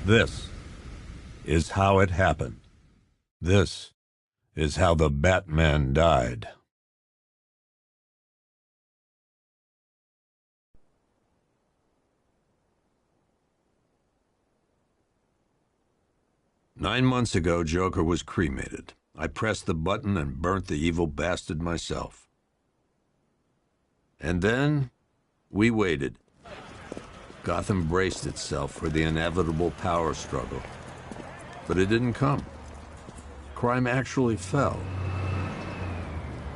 This is how it happened. This is how the Batman died. "9 months ago, Joker was cremated. I pressed the button and burnt the evil bastard myself. And then, we waited. Gotham braced itself for the inevitable power struggle. But it didn't come. Crime actually fell.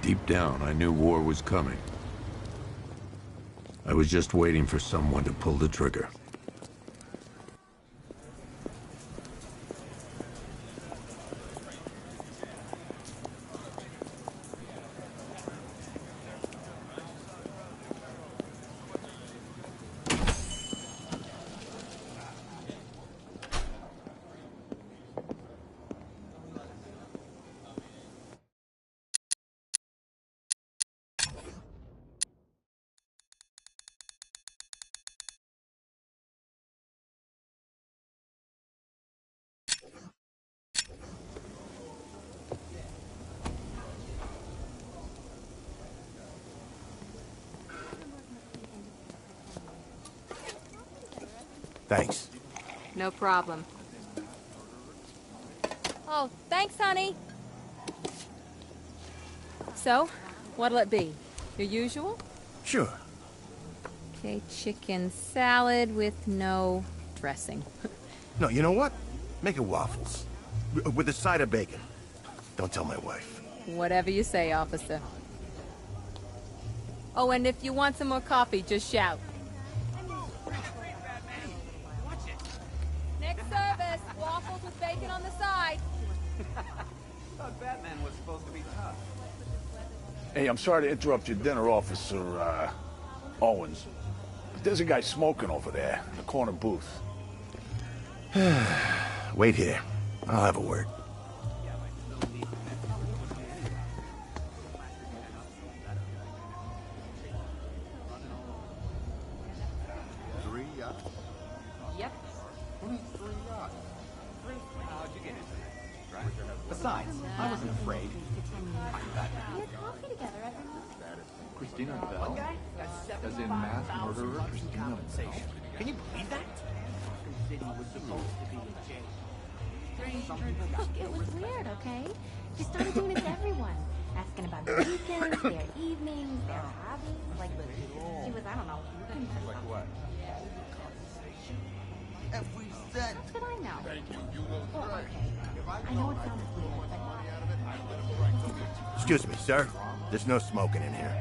Deep down, I knew war was coming. I was just waiting for someone to pull the trigger. Thanks. No problem. Oh, thanks, honey. So, what'll it be? Your usual? Sure. Okay, chicken salad with no dressing. No, you know what? Make it waffles. With a side of bacon. Don't tell my wife. Whatever you say, officer. Oh, and if you want some more coffee, just shout. Next service, waffles with bacon on the side. Thought Batman was supposed to be tough. Hey, I'm sorry to interrupt your dinner, Officer, Owens. But there's a guy smoking over there, in the corner booth. Wait here. I'll have a word. Yep. How'd you get into this? Besides, I wasn't afraid. We had coffee together every night. Christina Bell? As in mass murderer Christina Bell? Can you believe that? Look, it was weird, okay? She started doing it to everyone. Asking about their weekends, their evenings, their hobbies. Like, she was, I don't know. Like what? Every cent. How could I know? Thank you. You will okay. I know it sounds weird, but... Excuse me, sir. There's no smoking in here.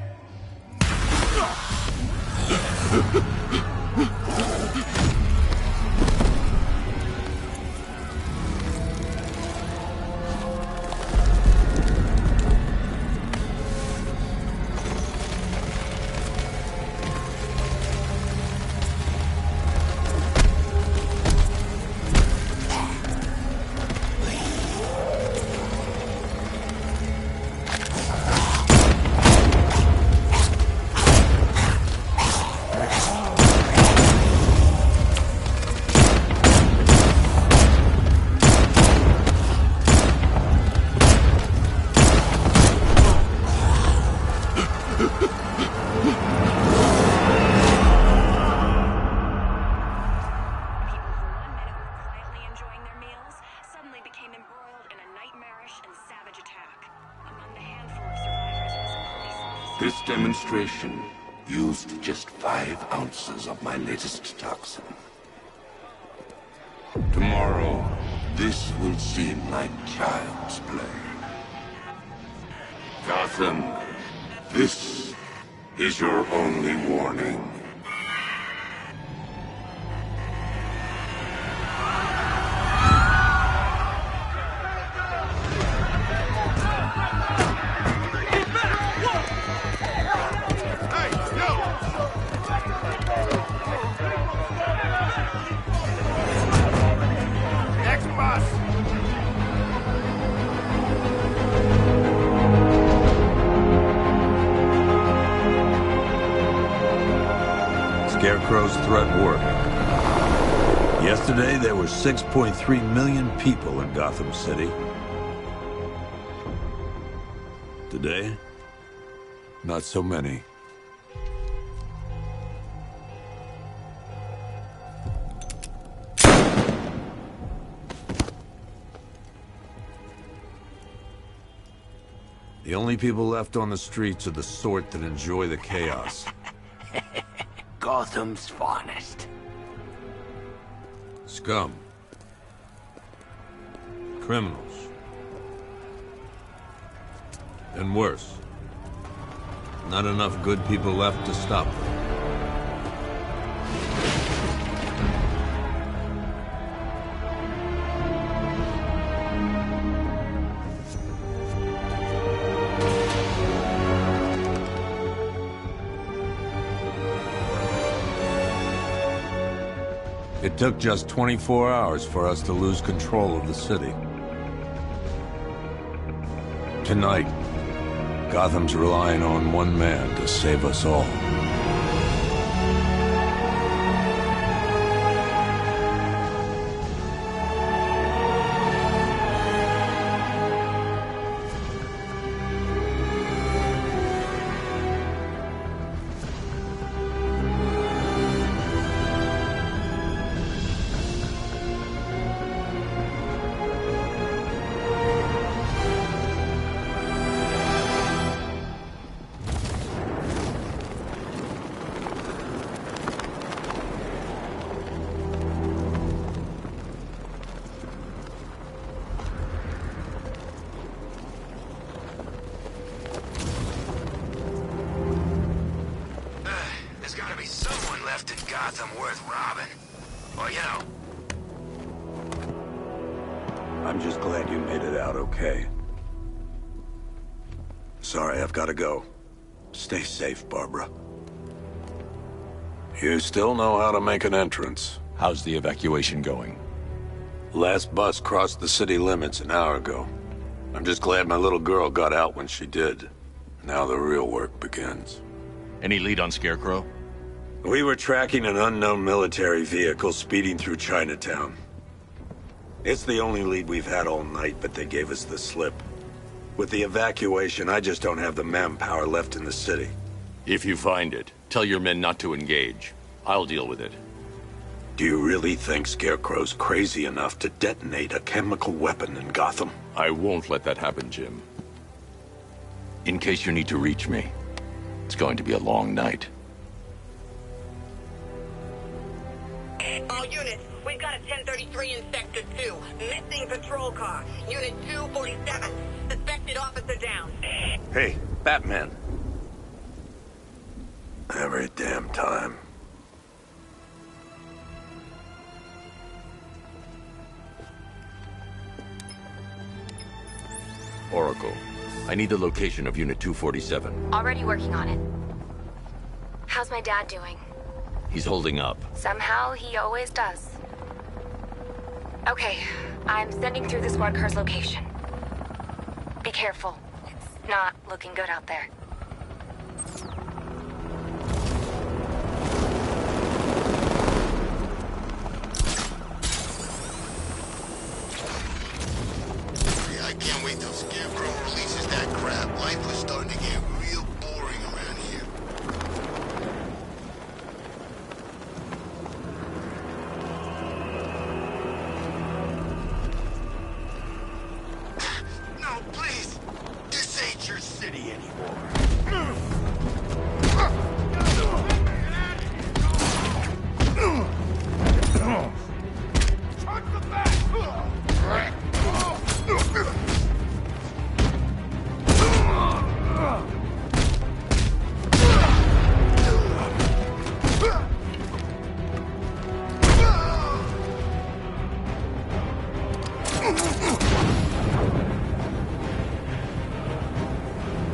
This demonstration used just 5 ounces of my latest toxin. Tomorrow, this will seem like child's play. Gotham, this is your only warning. Scarecrow's threat worked. Yesterday, there were 6.3 million people in Gotham City. Today, not so many. The only people left on the streets are the sort that enjoy the chaos. Gotham's finest. Scum. Criminals. And worse. Not enough good people left to stop them. It took just 24 hours for us to lose control of the city. Tonight, Gotham's relying on one man to save us all. I'm just glad you made it out okay. Sorry, I've got to go. Stay safe, Barbara. You still know how to make an entrance. How's the evacuation going? Last bus crossed the city limits an hour ago. I'm just glad my little girl got out when she did. Now the real work begins. Any lead on Scarecrow? We were tracking an unknown military vehicle speeding through Chinatown. It's the only lead we've had all night, but they gave us the slip. With the evacuation, I just don't have the manpower left in the city. If you find it, tell your men not to engage. I'll deal with it. Do you really think Scarecrow's crazy enough to detonate a chemical weapon in Gotham? I won't let that happen, Jim. In case you need to reach me, it's going to be a long night. All units, we've got a 1033 in Sector 2. Missing patrol car. Unit 247. Suspected officer down. Hey, Batman. Every damn time. Oracle, I need the location of Unit 247. Already working on it. How's my dad doing? He's holding up. Somehow, he always does. Okay, I'm sending through the squad car's location. Be careful. It's not looking good out there. Yeah, I can't wait till Scarecrow releases that crap. Life was starting to get real boring around here. No, please! This ain't your city anymore.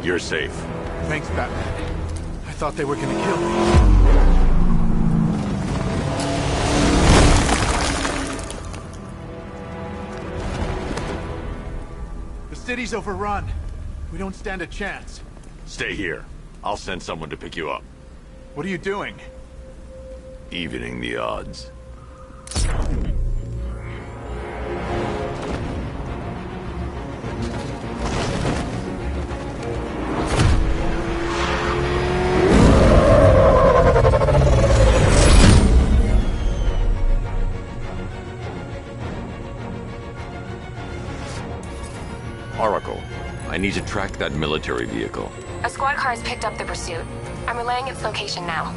You're safe. Thanks, Batman. I thought they were gonna kill me. The city's overrun. We don't stand a chance. Stay here. I'll send someone to pick you up. What are you doing? Evening the odds. Oracle, I need to track that military vehicle. A squad car has picked up the pursuit. I'm relaying its location now.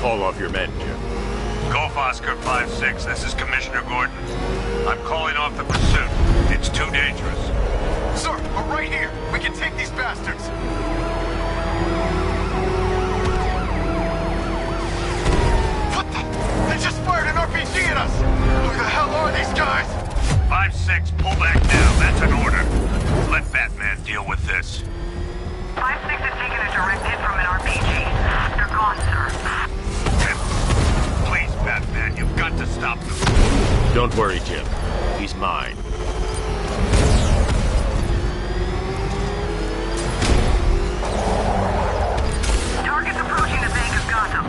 Call off your men, Jim. Golf Oscar 5-6, this is Commissioner Gordon. I'm calling off the pursuit. It's too dangerous. Sir, we're right here. We can take these bastards. What the? They just fired an RPG at us. Who the hell are these guys? 5-6, pull back now. That's an order. Let Batman deal with this. 5-6 has taken a direct hit from an RPG. They're gone, sir. Please, Batman, you've got to stop them. Don't worry, Jim. He's mine. Target's approaching the Bank of Gotham.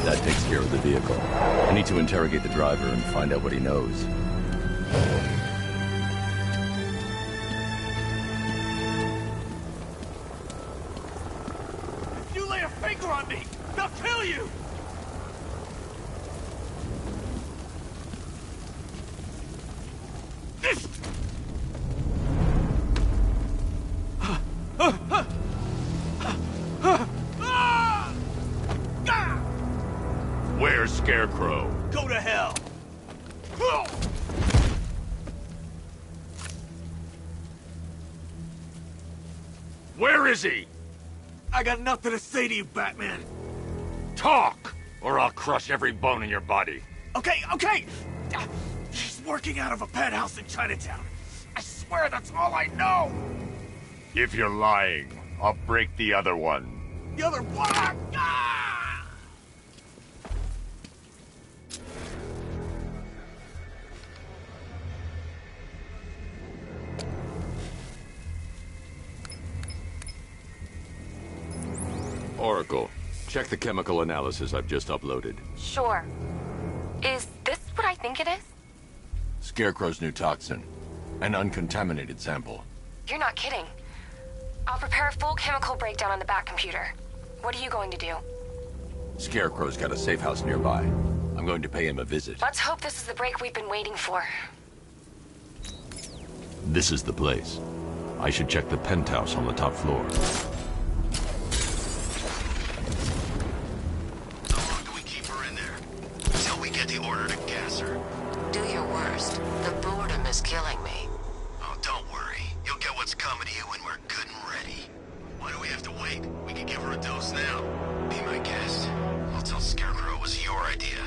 That takes care of the vehicle. I need to interrogate the driver and find out what he knows. If you lay a finger on me, they'll kill you. Where's Scarecrow? Go to hell. Where is he? I got nothing to say to you, Batman. Talk, or I'll crush every bone in your body. Okay, okay. He's working out of a penthouse in Chinatown. I swear that's all I know. If you're lying, I'll break the other one. The other one. Ah! Oracle, check the chemical analysis I've just uploaded. Sure. Is this what I think it is? Scarecrow's new toxin. An uncontaminated sample. You're not kidding. I'll prepare a full chemical breakdown on the back computer. What are you going to do? Scarecrow's got a safe house nearby. I'm going to pay him a visit. Let's hope this is the break we've been waiting for. This is the place. I should check the penthouse on the top floor. How long do we keep her in there? Until we get the order to gas her. Do your worst. The boredom is killing me. Oh, don't worry. You'll get what's coming to you when we're good and ready. Why do we have to wait? We could give her a dose now. Be my guest. I'll tell Scarecrow it was your idea.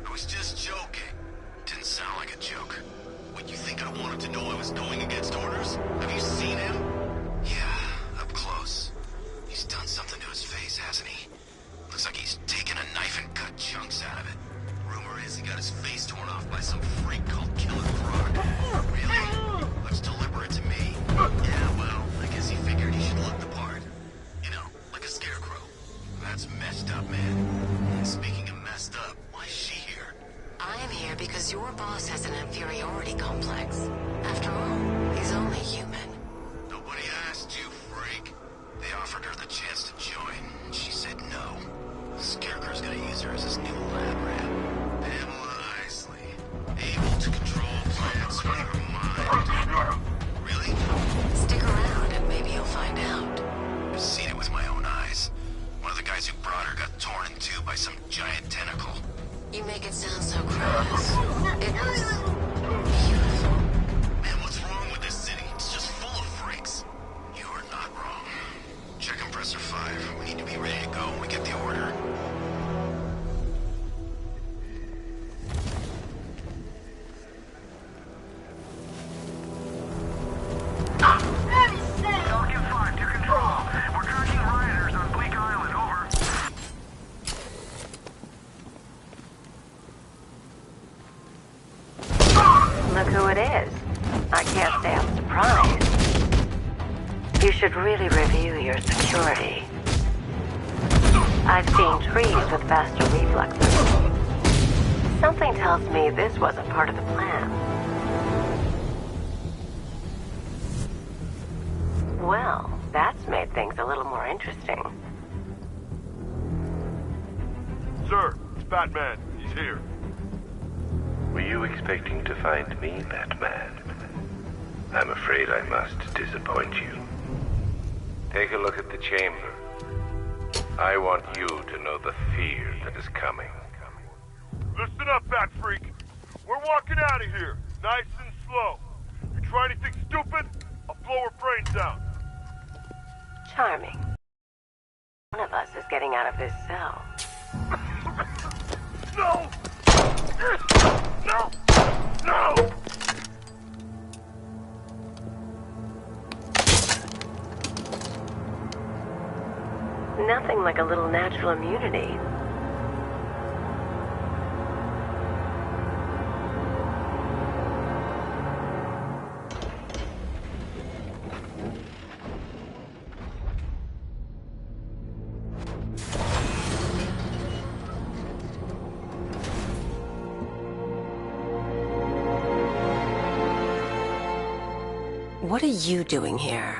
I was just joking. Didn't sound like a joke. What, you think I wanted to know I was going against orders? Have you seen him? Yeah, up close. He's done something to his face, hasn't he? Looks like he's taken a knife and cut chunks out of it. Rumor is he got his face torn off by some freak called Killer Croc. Really? Looks deliberate to me. Yeah, well, I guess he figured he should look the part. You know, like a scarecrow. That's messed up, man. And speaking of messed up, why is she here? I'm here because your boss has an inferiority complex. After all, he's only human. Nobody asked you, freak. They offered her the chance to join, and she said no. Scarecrow's gonna use her as his new lab rat. Pamela Isley. Able to control plants with her mind. Really? Stick around and maybe you'll find out. I've seen it with my own eyes. One of the guys who brought her got torn in two by some giant tentacle. You make it sound so crass. It was beautiful. Man, what's wrong with this city? It's just full of freaks. You are not wrong. Check compressor 5. We need to be ready to go when we get the order. Falcon 5 to control. We're tracking rioters on Bleak Island, over. You should really review your security. I've seen trees with faster reflexes. Something tells me this wasn't part of the plan. Well, that's made things a little more interesting. Sir, it's Batman. He's here. Were you expecting to find me, Batman? I'm afraid I must disappoint you. Take a look at the chamber. I want you to know the fear that is coming. Listen up, Bat Freak. We're walking out of here, nice and slow. You try anything stupid, I'll blow her brains out. Charming. One of us is getting out of this cell. No! No! No! Nothing like a little natural immunity. What are you doing here?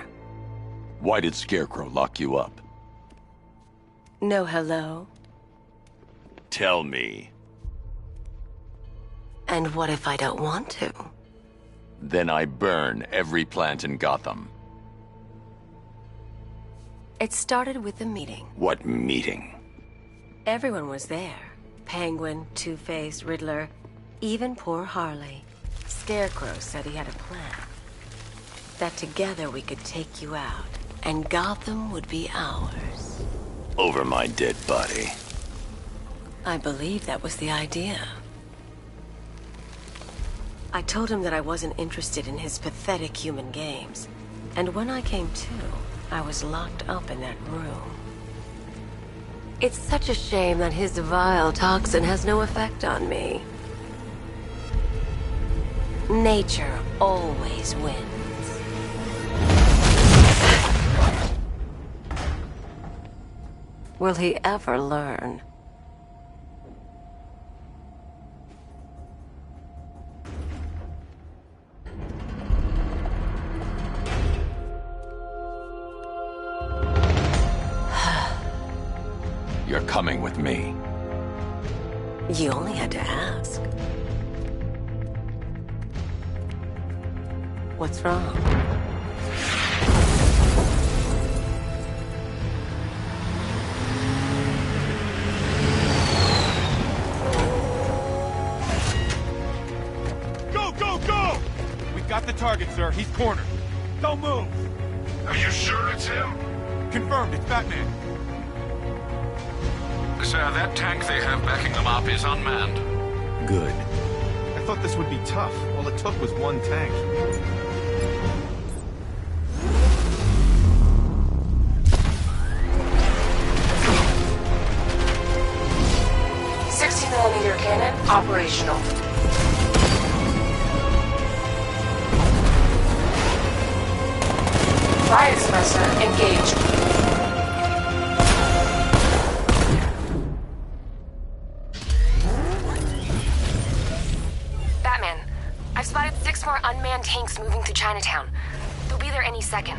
Why did Scarecrow lock you up? No hello? Tell me. And what if I don't want to? Then I burn every plant in Gotham. It started with a meeting. What meeting? Everyone was there. Penguin, Two-Face, Riddler, even poor Harley. Scarecrow said he had a plan. That together we could take you out, and Gotham would be ours. Over my dead body. I believe that was the idea. I told him that I wasn't interested in his pathetic human games. And when I came to, I was locked up in that room. It's such a shame that his vile toxin has no effect on me. Nature always wins. Will he ever learn? You're coming with me. You only had to ask. What's wrong? Got the target, sir. He's cornered. Don't move. Are you sure it's him? Confirmed. It's Batman. Sir, that tank they have backing them up is unmanned. Good. I thought this would be tough. All it took was one tank. .60mm cannon operational. Fire suppressor engaged. Batman, I've spotted 6 more unmanned tanks moving through Chinatown. They'll be there any second.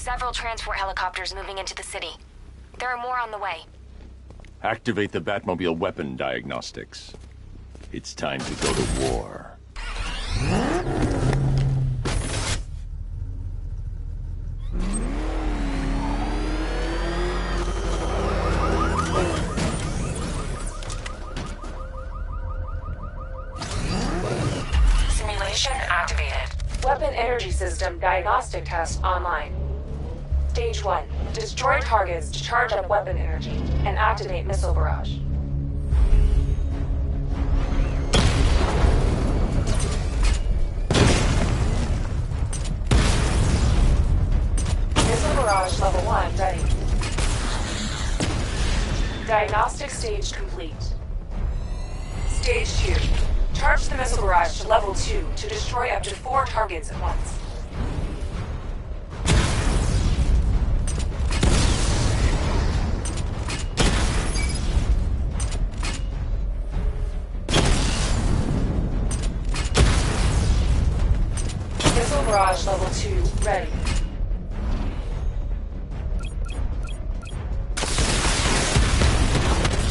several transport helicopters moving into the city. There are more on the way. Activate the Batmobile weapon diagnostics. It's time to go to war. Simulation activated. Weapon energy system diagnostic test online. Stage 1. Destroy targets to charge up weapon energy and activate missile barrage. Missile barrage level 1 ready. Diagnostic stage complete. Stage 2. Charge the missile barrage to level 2 to destroy up to 4 targets at once. Missile barrage level 2 ready.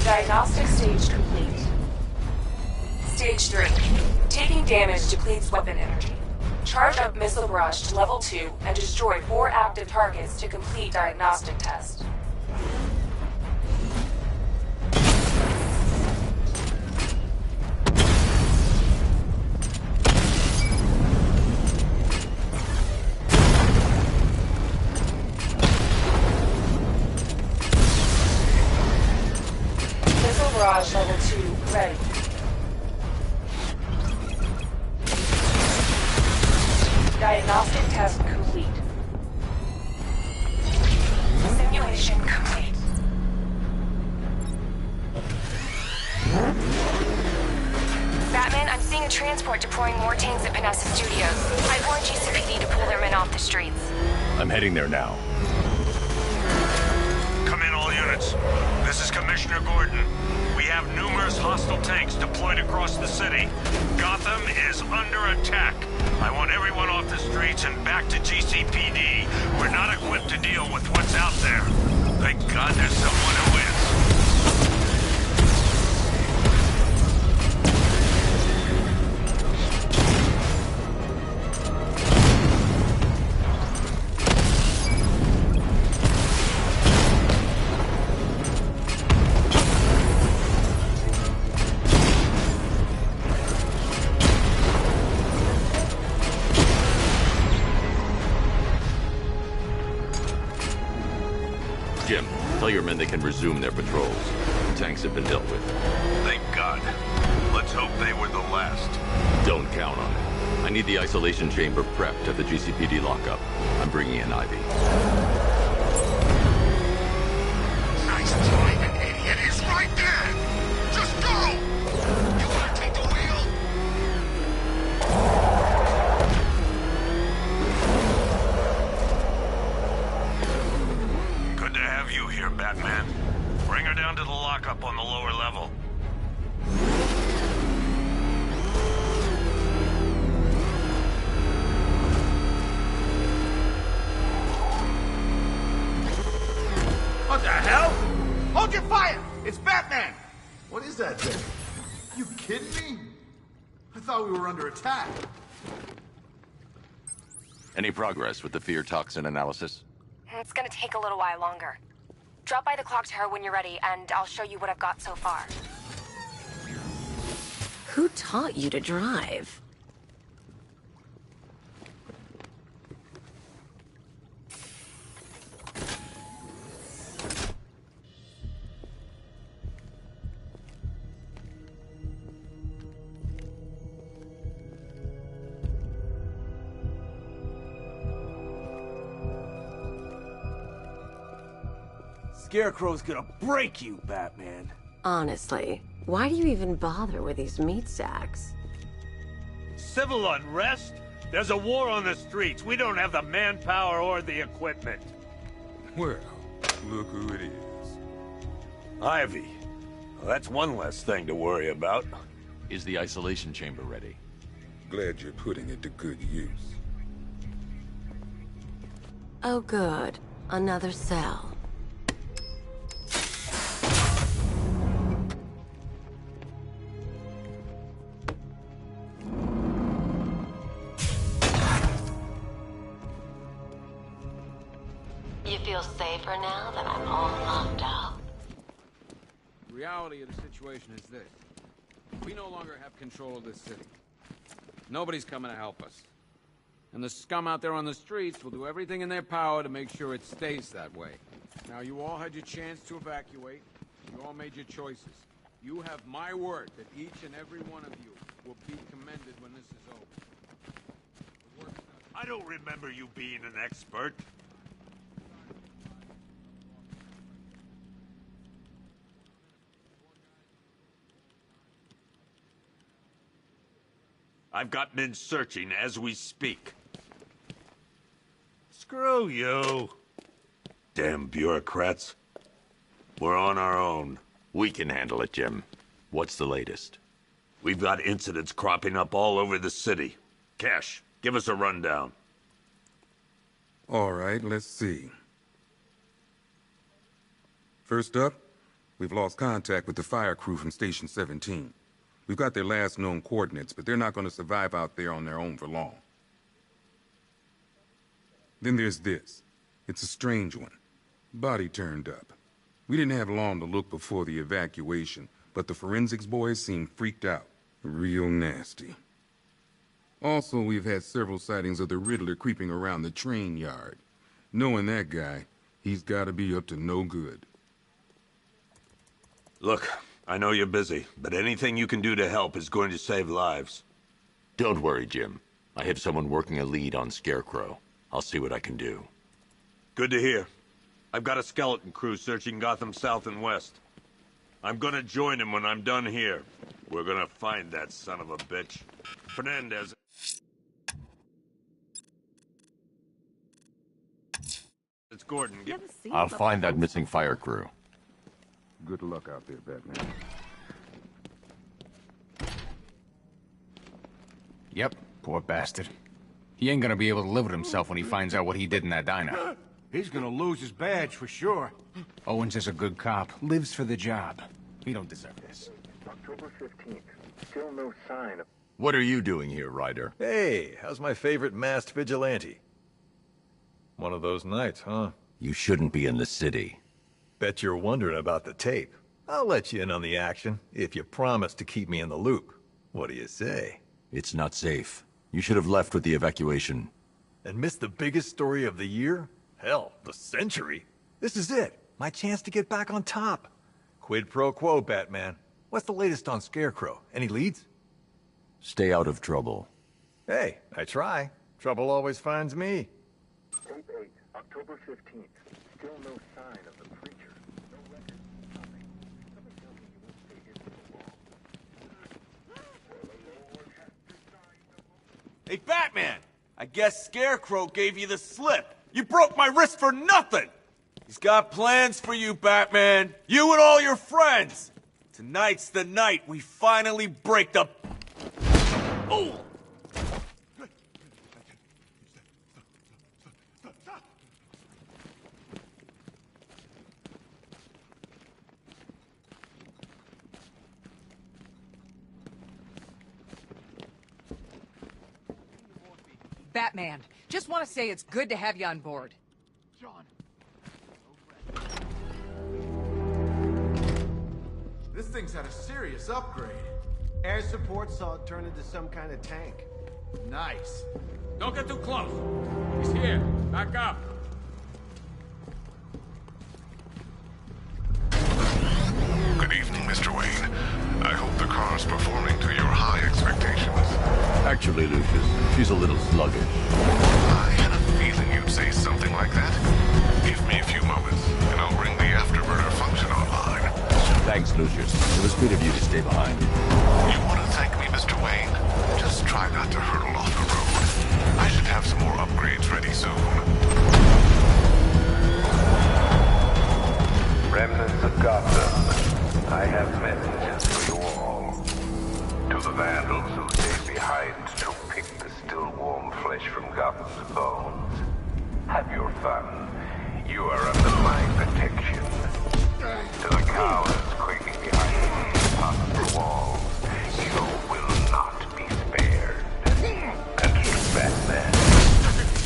Diagnostic stage complete. Stage 3. Taking damage depletes weapon energy. Charge up missile barrage to level 2 and destroy 4 active targets to complete diagnostic test. Missile barrage level 2 ready. Diagnostic test complete. Simulation complete. Batman, I'm seeing a transport deploying more tanks at Panessa Studios. I've warned GCPD to pull their men off the streets. I'm heading there now. Come in, all units. This is Commissioner Gordon. We have numerous hostile tanks deployed across the city. Gotham is under attack. I want everyone off the streets and back to GCPD. We're not equipped to deal with what's out there. Thank God there's someone who is. Jim, tell your men they can resume their patrols. The tanks have been dealt with. Thank God. Let's hope they were the last. Don't count on it. I need the isolation chamber prepped at the GCPD lockup. I'm bringing in Ivy. Nice driving, idiot. He's right there. Just go. You want to take the wheel? Good to have you here, Batman. Bring her down to the lockup on the lower level. What the hell? Hold your fire! It's Batman! What is that thing? You kidding me? I thought we were under attack. Any progress with the fear toxin analysis? It's gonna take a little while longer. Drop by the clock tower when you're ready, and I'll show you what I've got so far. Who taught you to drive? Scarecrow's gonna break you, Batman. Honestly, why do you even bother with these meat sacks? Civil unrest? There's a war on the streets. We don't have the manpower or the equipment. Well, look who it is. Ivy. Well, that's one less thing to worry about. Is the isolation chamber ready? Glad you're putting it to good use. Oh, good. Another cell. You feel safer now that I'm all locked up? The reality of the situation is this. We no longer have control of this city. Nobody's coming to help us. And the scum out there on the streets will do everything in their power to make sure it stays that way. Now, you all had your chance to evacuate. You all made your choices. You have my word that each and every one of you will be commended when this is over. I don't remember you being an expert. I've got men searching as we speak. Screw you. Damn bureaucrats. We're on our own. We can handle it, Jim. What's the latest? We've got incidents cropping up all over the city. Cash, give us a rundown. All right, let's see. First up, we've lost contact with the fire crew from Station 17. We've got their last known coordinates, but they're not going to survive out there on their own for long. Then there's this. It's a strange one. Body turned up. We didn't have long to look before the evacuation, but the forensics boys seemed freaked out. Real nasty. Also, we've had several sightings of the Riddler creeping around the train yard. Knowing that guy, he's got to be up to no good. Look, I know you're busy, but anything you can do to help is going to save lives. Don't worry, Jim. I have someone working a lead on Scarecrow. I'll see what I can do. Good to hear. I've got a skeleton crew searching Gotham South and West. I'm gonna join him when I'm done here. We're gonna find that son of a bitch. Fernandez. It's Gordon. I'll find that missing fire crew. Good luck out there, Batman. Yep, poor bastard. He ain't gonna be able to live with himself when he finds out what he did in that diner. He's gonna lose his badge for sure. Owens is a good cop, lives for the job. He don't deserve this. October 15th. Still no sign of... What are you doing here, Ryder? Hey, how's my favorite masked vigilante? One of those nights, huh? You shouldn't be in the city. Bet you're wondering about the tape. I'll let you in on the action, if you promise to keep me in the loop. What do you say? It's not safe. You should have left with the evacuation. And missed the biggest story of the year? Hell, the century. This is it. My chance to get back on top. Quid pro quo, Batman. What's the latest on Scarecrow? Any leads? Stay out of trouble. Hey, I try. Trouble always finds me. Tape 8, October 15th. Still no sign of the preacher. No record. Nothing. Somebody tell me you won't stay hidden for long. Hey, Batman! I guess Scarecrow gave you the slip. You broke my wrist for nothing! He's got plans for you, Batman. You and all your friends. Tonight's the night we finally break the... Oh! Batman, just want to say it's good to have you on board. John. This thing's had a serious upgrade. Air support saw it turn into some kind of tank. Nice. Don't get too close. He's here. Back up. Good evening, Mr. Wayne. I hope the car's performing to your high expectations. Actually, Lucius, she's a little sluggish. I had a feeling you'd say something like that. Give me a few moments, and I'll bring the afterburner function online. Thanks, Lucius. It was good of you to stay behind. You want to thank me, Mr. Wayne? Just try not to hurtle off the road. I should have some more upgrades ready soon. Remnants of Gotham, I have messages for you all. To the vandals who stayed behind to pick the still warm flesh from Gotham's bones, have your fun. You are under my protection. To the cowards quaking behind the impossible walls, you will not be spared. And to Batman,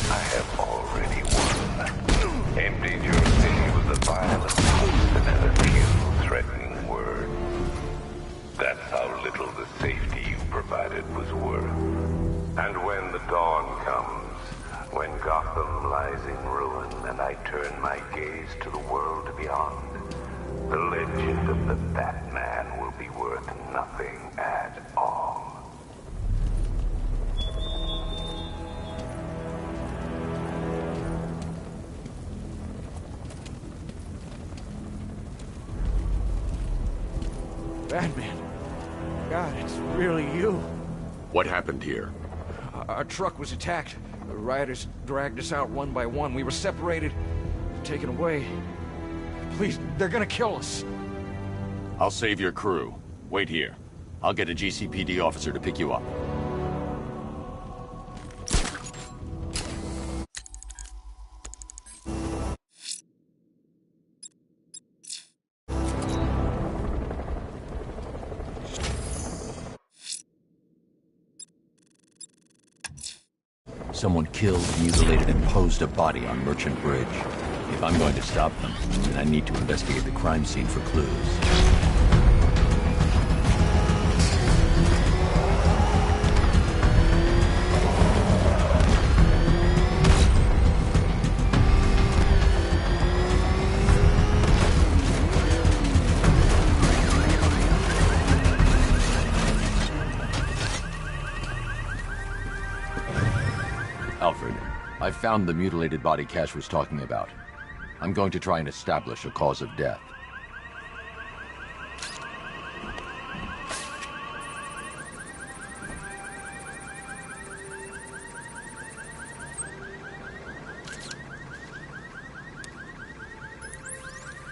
I have already won. Emptied your city with the violence and a few threatening words. That's how little the safety you provided was worth. And when the dawn comes, when Gotham lies in ruin and I turn my gaze to the world beyond, the legend of the Batman will be worth nothing at all. Batman. God, it's really you. What happened here? Our truck was attacked. The rioters dragged us out one by one. We were separated, taken away. Please, they're gonna kill us. I'll save your crew. Wait here. I'll get a GCPD officer to pick you up. Someone killed, mutilated, and posed a body on Merchant Bridge. If I'm going to stop them, then I need to investigate the crime scene for clues. Alfred, I found the mutilated body Cash was talking about. I'm going to try and establish a cause of death.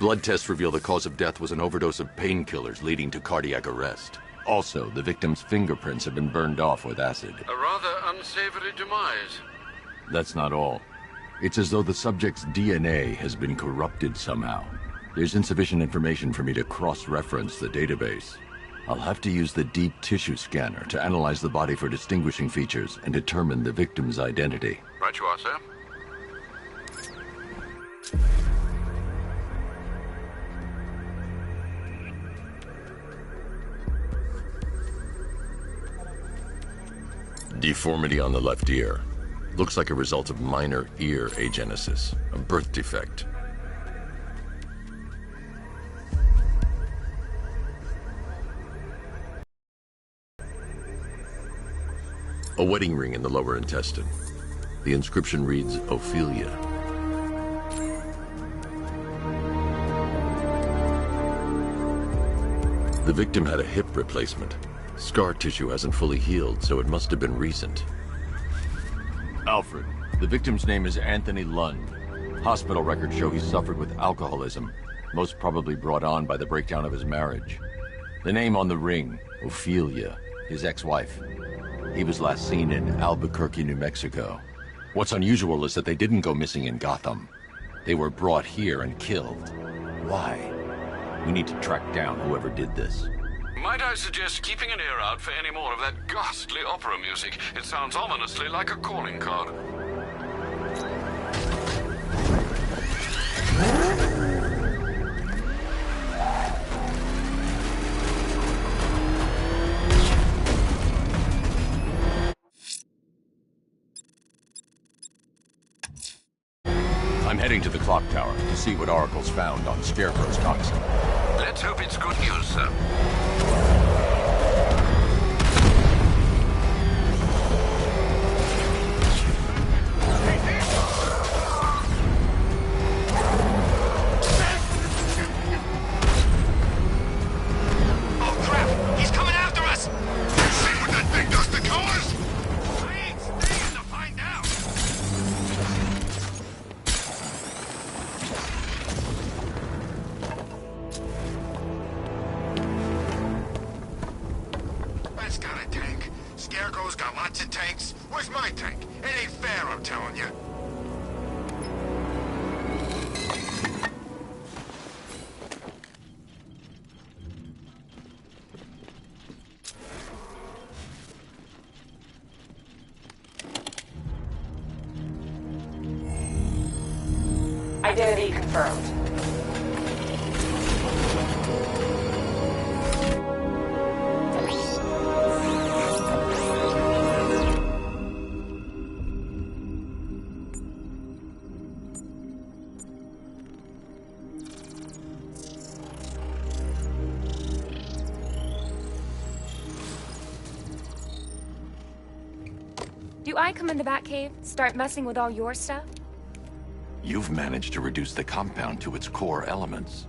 Blood tests reveal the cause of death was an overdose of painkillers leading to cardiac arrest. Also, the victim's fingerprints have been burned off with acid. A rather unsavory demise. That's not all. It's as though the subject's DNA has been corrupted somehow. There's insufficient information for me to cross-reference the database. I'll have to use the deep tissue scanner to analyze the body for distinguishing features and determine the victim's identity. Right you are, sir. Deformity on the left ear. Looks like a result of minor ear agenesis, a birth defect. A wedding ring in the lower intestine. The inscription reads, Ophelia. The victim had a hip replacement. Scar tissue hasn't fully healed, so it must have been recent. Alfred, the victim's name is Anthony Lund. Hospital records show he suffered with alcoholism, most probably brought on by the breakdown of his marriage. The name on the ring, Ophelia, his ex-wife. He was last seen in Albuquerque, New Mexico. What's unusual is that they didn't go missing in Gotham. They were brought here and killed. Why? We need to track down whoever did this. Might I suggest keeping an ear out for any more of that ghastly opera music? It sounds ominously like a calling card. I'm heading to the clock tower to see what Oracle's found on Scarecrow's toxin. Let's hope it's good news, sir. Identity confirmed. Do I come in the Batcave, start messing with all your stuff? You've managed to reduce the compound to its core elements.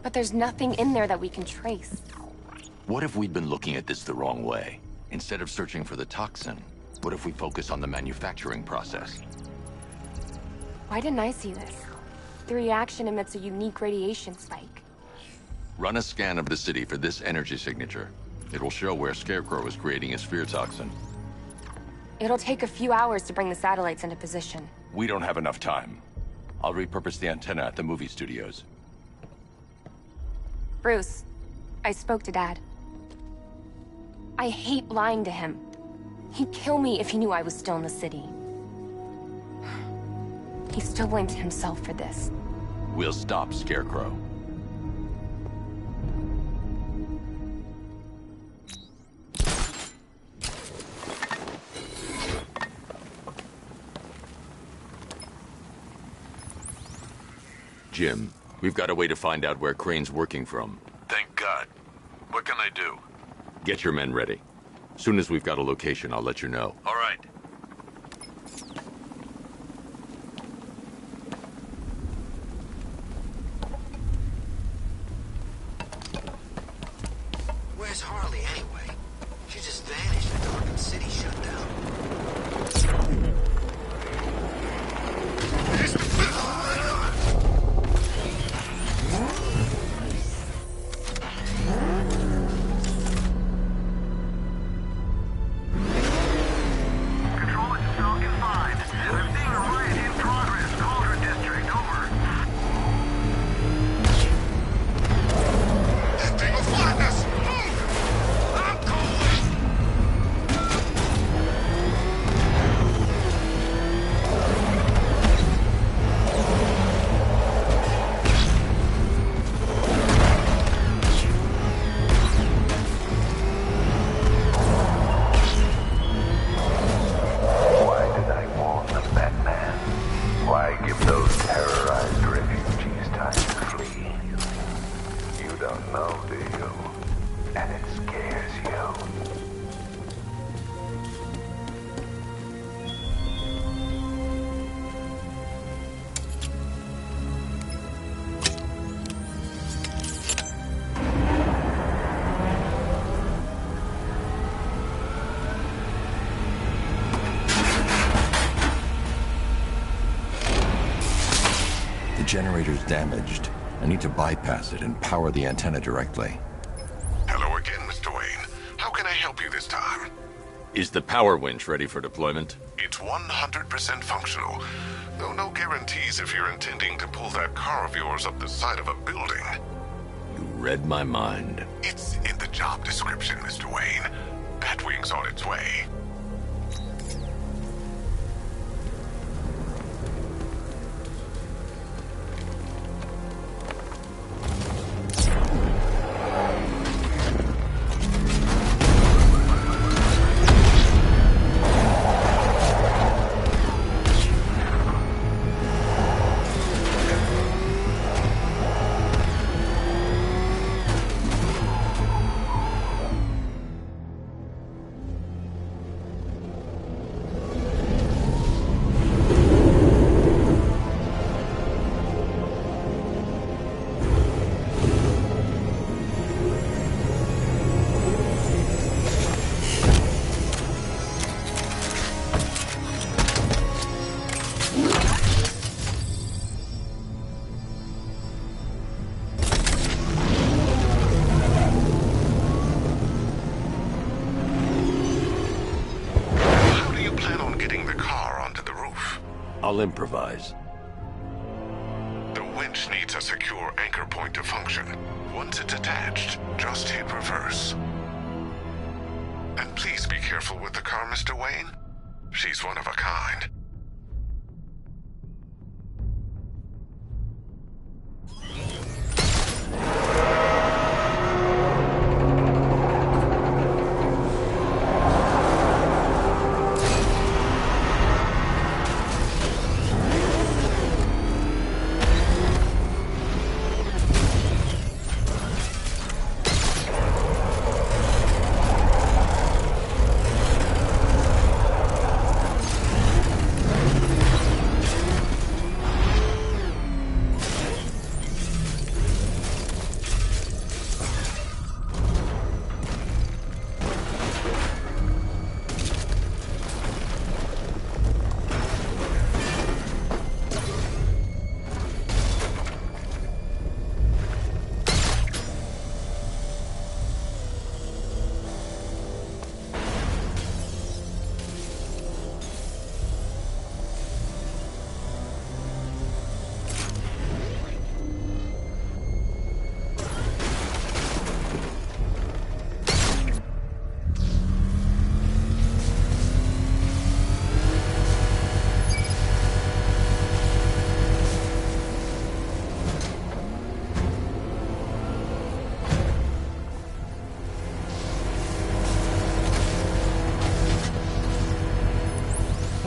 But there's nothing in there that we can trace. What if we'd been looking at this the wrong way? Instead of searching for the toxin, what if we focus on the manufacturing process? Why didn't I see this? The reaction emits a unique radiation spike. Run a scan of the city for this energy signature. It will show where Scarecrow is creating his fear toxin. It'll take a few hours to bring the satellites into position. We don't have enough time. I'll repurpose the antenna at the movie studios. Bruce, I spoke to Dad. I hate lying to him. He'd kill me if he knew I was still in the city. He still blames himself for this. We'll stop Scarecrow. Jim, we've got a way to find out where Crane's working from. Thank God. What can I do? Get your men ready. Soon as we've got a location, I'll let you know. All right. Where's Harley anyway? She just vanished after Arkham City shut down. The generator's damaged. I need to bypass it and power the antenna directly. Hello again, Mr. Wayne. How can I help you this time? Is the power winch ready for deployment? It's 100% functional, though no guarantees if you're intending to pull that car of yours up the side of a building. You read my mind. It's in the job description, Mr. Wayne. Batwing's on its way. I'll improvise. The winch needs a secure anchor point to function. Once it's attached, just hit reverse. And please be careful with the car, Mr. Wayne. She's one of a kind.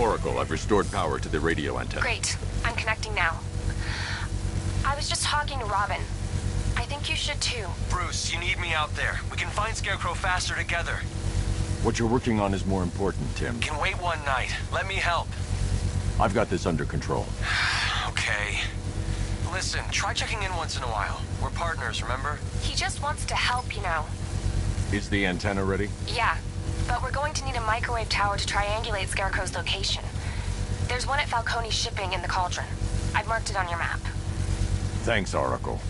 Oracle, I've restored power to the radio antenna. Great. I'm connecting now. I was just talking to Robin. I think you should too. Bruce, you need me out there. We can find Scarecrow faster together. What you're working on is more important, Tim. Can wait one night. Let me help. I've got this under control. Okay. Listen, try checking in once in a while. We're partners, remember? He just wants to help, you know. Is the antenna ready? Yeah, but we're going to need a microwave tower to triangulate Scarecrow's location. There's one at Falcone Shipping in the Cauldron. I've marked it on your map. Thanks, Oracle.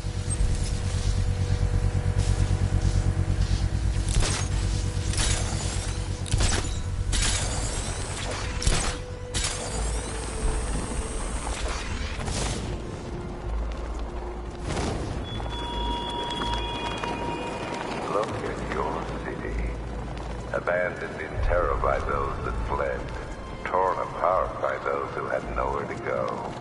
Look at your city. Abandoned in terror by those that fled. Torn apart by those who had nowhere to go.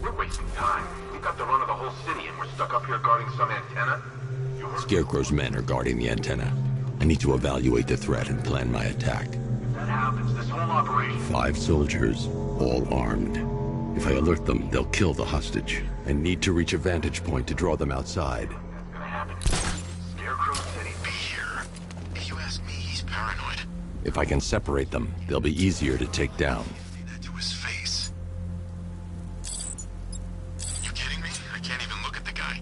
We're wasting time. We've got the run of the whole city and we're stuck up here guarding some antenna. Scarecrow's men are guarding the antenna. I need to evaluate the threat and plan my attack. If that happens, this whole operation... 5 soldiers, all armed. If I alert them, they'll kill the hostage. I need to reach a vantage point to draw them outside. That's gonna happen. Scarecrow City, be here. If you ask me, he's paranoid. If I can separate them, they'll be easier to take down. That to his face. You kidding me? I can't even look at the guy.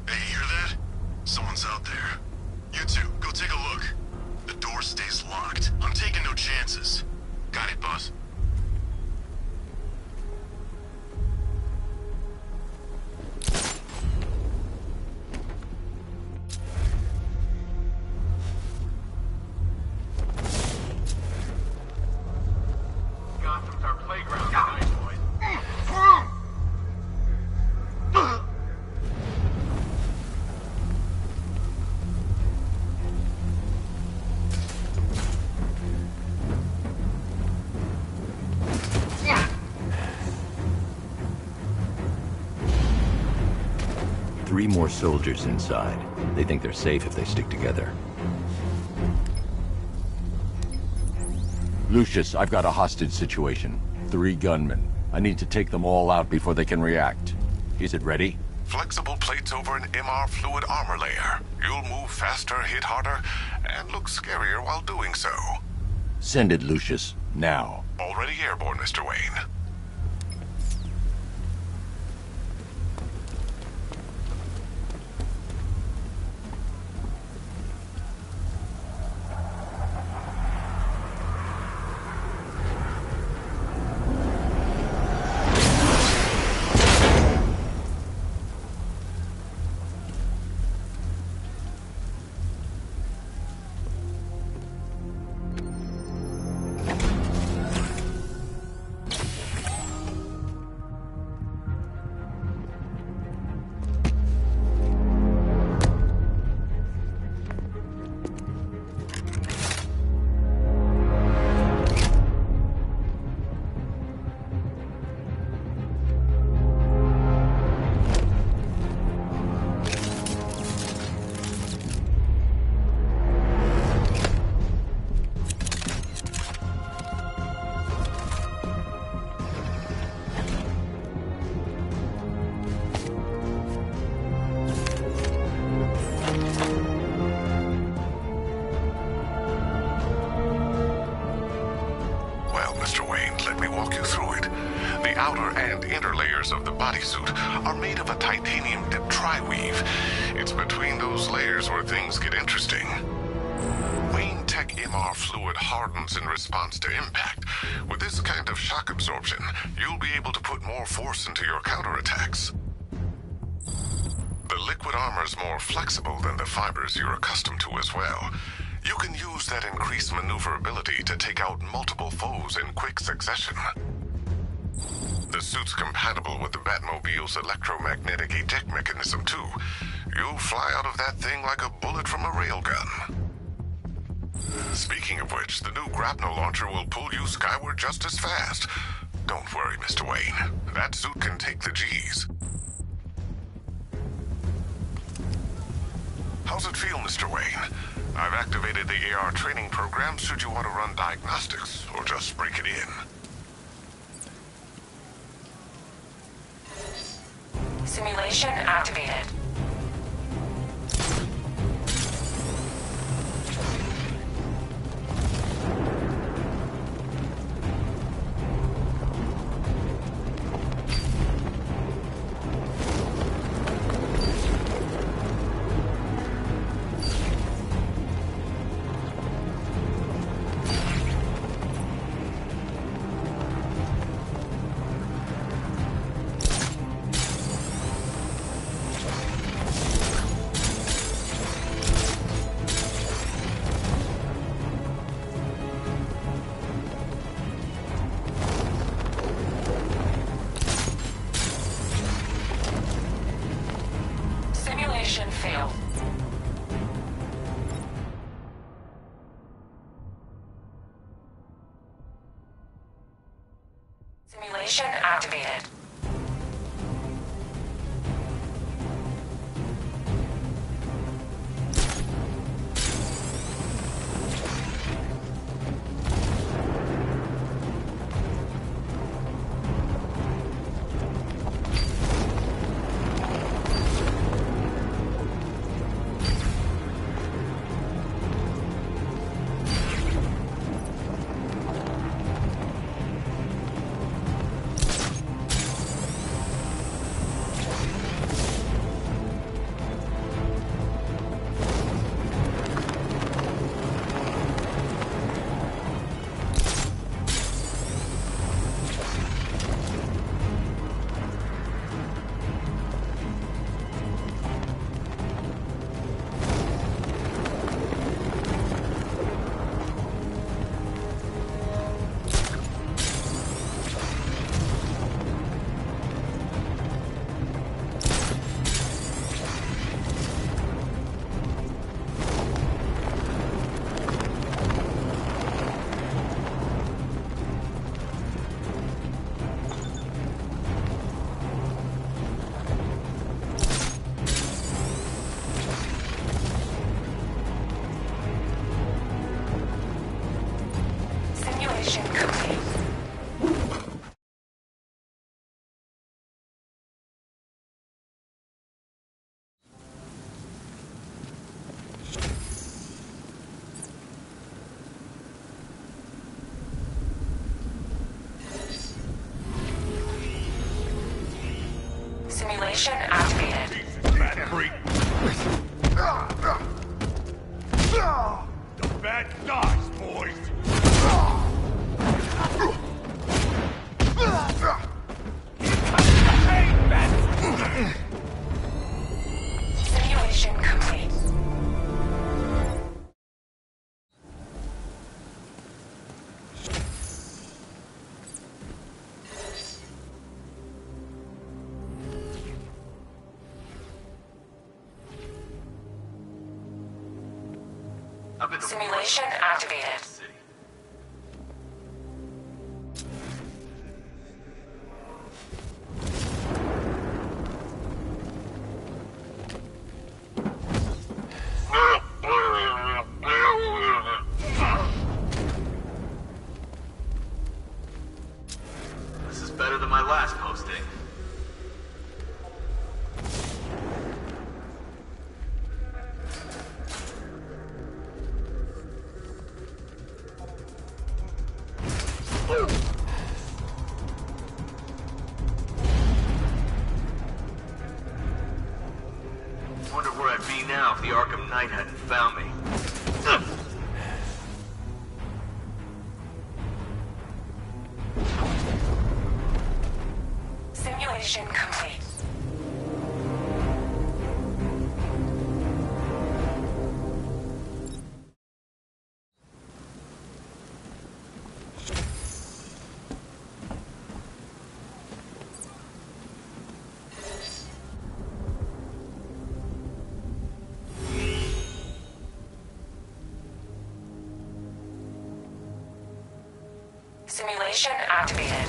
Hey, you hear that? Someone's out there. You two, go take a look. The door stays locked. I'm taking no chances. Got it, boss? Gotham's our playground tonight, boys. 3 more soldiers inside. They think they're safe if they stick together. Lucius, I've got a hostage situation. 3 gunmen. I need to take them all out before they can react. Is it ready? Flexible plates over an MR fluid armor layer. You'll move faster, hit harder, and look scarier while doing so. Send it, Lucius. Now. Already airborne, Mr. Wayne. outer and inner layers of the bodysuit are made of a titanium-dipped tri-weave. It's between those layers where things get interesting. Wayne Tech MR fluid hardens in response to impact. With this kind of shock absorption, you'll be able to put more force into your counterattacks. The liquid armor's more flexible than the fibers you're accustomed to as well. You can use that increased maneuverability to take out multiple foes in quick succession. The suit's compatible with the Batmobile's electromagnetic eject mechanism, too. You'll fly out of that thing like a bullet from a railgun. Speaking of which, the new grapnel launcher will pull you skyward just as fast. Don't worry, Mr. Wayne. That suit can take the G's. How's it feel, Mr. Wayne? I've activated the AR training program should you want to run diagnostics, or just break it in. Simulation activated. Simulation failed. Simulation activated. Simulation complete. Simulation activated. The bad guys, boys! Simulation complete. Simulation activated. This is better than my last posting. Wonder where I'd be now if the Arkham Knight hadn't found me. Simulation complete. Simulation activated.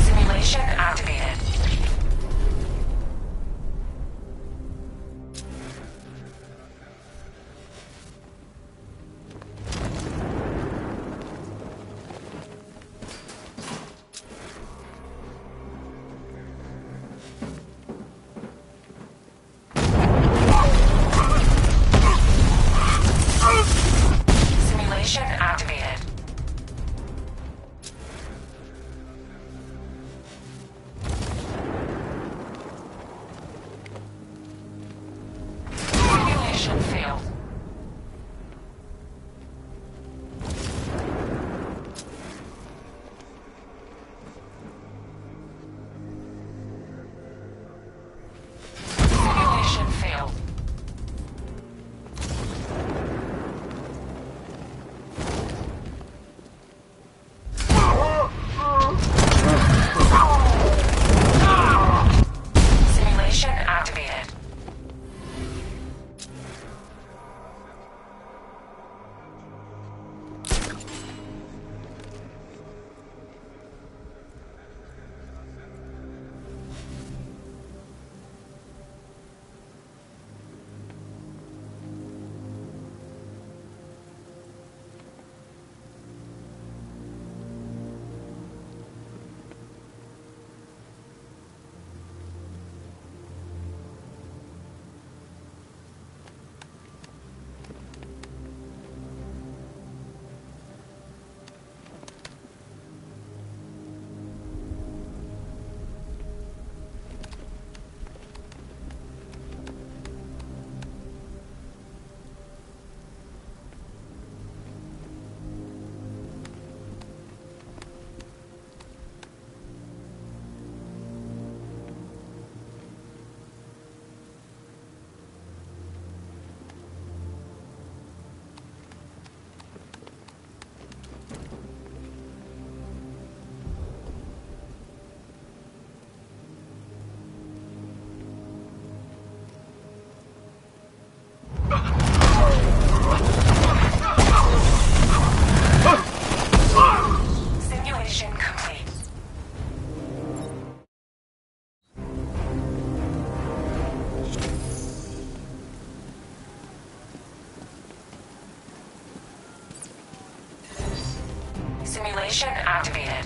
Simulation activated. Simulation activated. Simulation failed. Simulation failed. Simulation activated. Simulation complete. Simulation activated.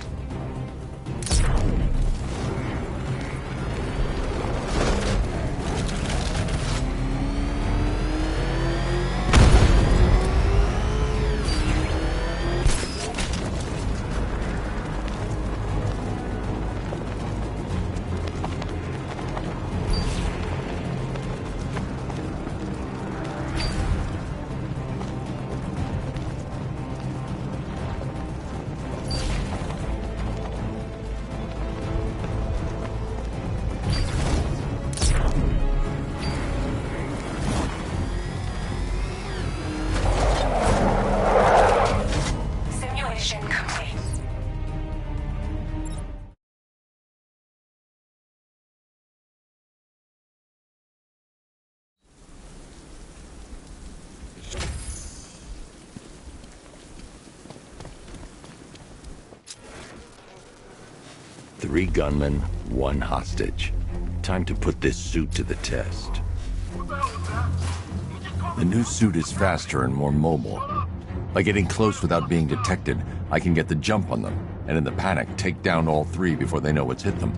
Simulation complete. Three gunmen, one hostage. Time to put this suit to the test. The new suit is faster and more mobile. By getting close without being detected, I can get the jump on them, and in the panic, take down all three before they know what's hit them.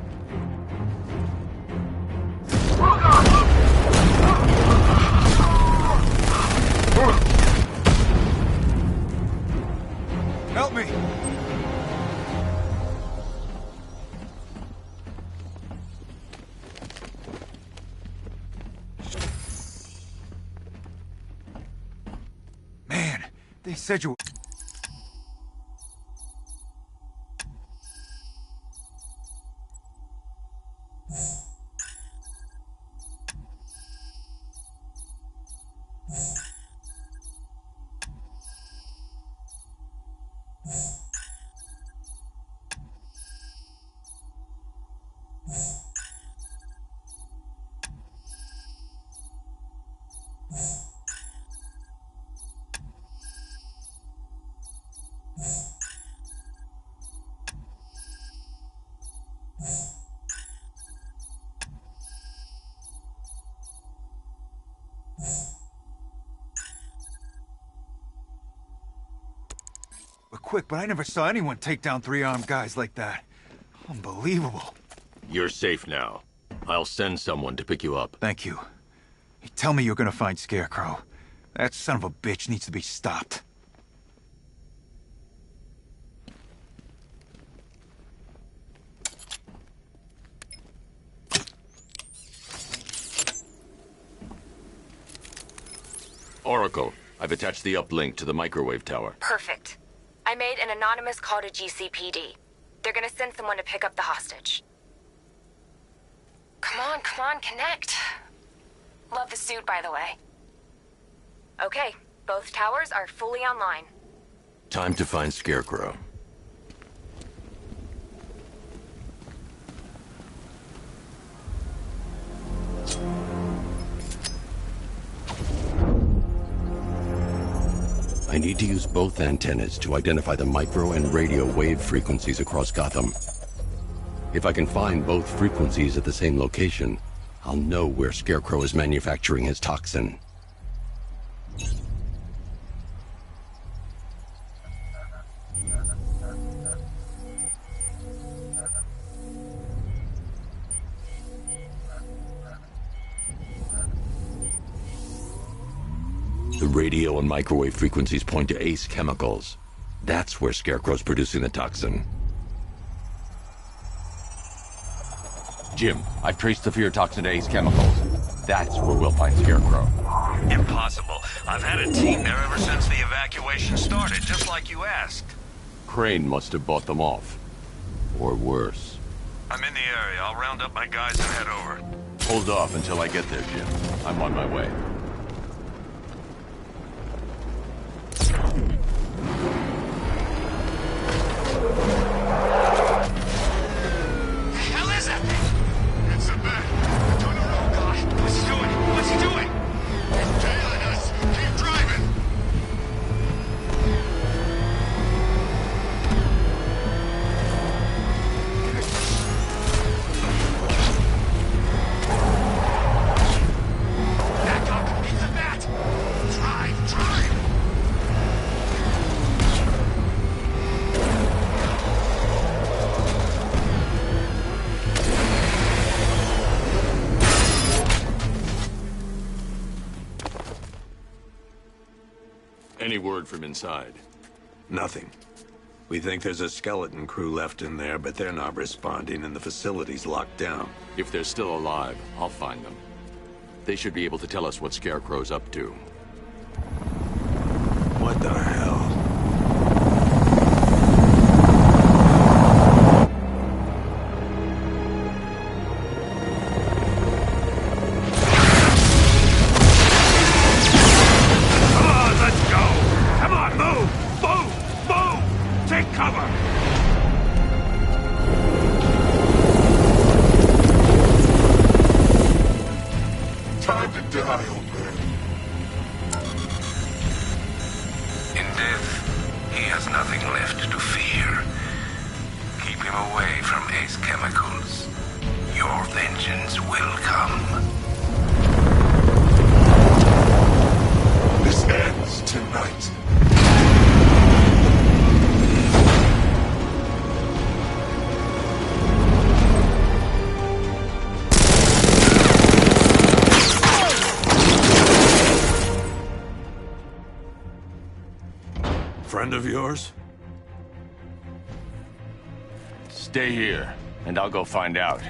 Help me! Man, they said you... We're quick, but I never saw anyone take down 3 armed guys like that. Unbelievable. You're safe now. I'll send someone to pick you up. Thank you. You tell me you're gonna find Scarecrow. That son of a bitch needs to be stopped. Oracle, I've attached the uplink to the microwave tower. Perfect. I made an anonymous call to GCPD. They're gonna send someone to pick up the hostage. Come on, connect. Love the suit, by the way. Okay, both towers are fully online. Time to find Scarecrow. I need to use both antennas to identify the micro and radio wave frequencies across Gotham. If I can find both frequencies at the same location, I'll know where Scarecrow is manufacturing his toxin. The radio and microwave frequencies point to Ace Chemicals. That's where Scarecrow's producing the toxin. Jim, I've traced the fear toxin to Ace Chemicals. That's where we'll find Scarecrow. Impossible. I've had a team there ever since the evacuation started, just like you asked. Crane must have bought them off. Or worse. I'm in the area. I'll round up my guys and head over. Hold off until I get there, Jim. I'm on my way. Any word from inside? Nothing. We think there's a skeleton crew left in there, but they're not responding and the facility's locked down. If they're still alive, I'll find them. They should be able to tell us what Scarecrow's up to. What the hell? Friend of yours? Stay here, and I'll go find out.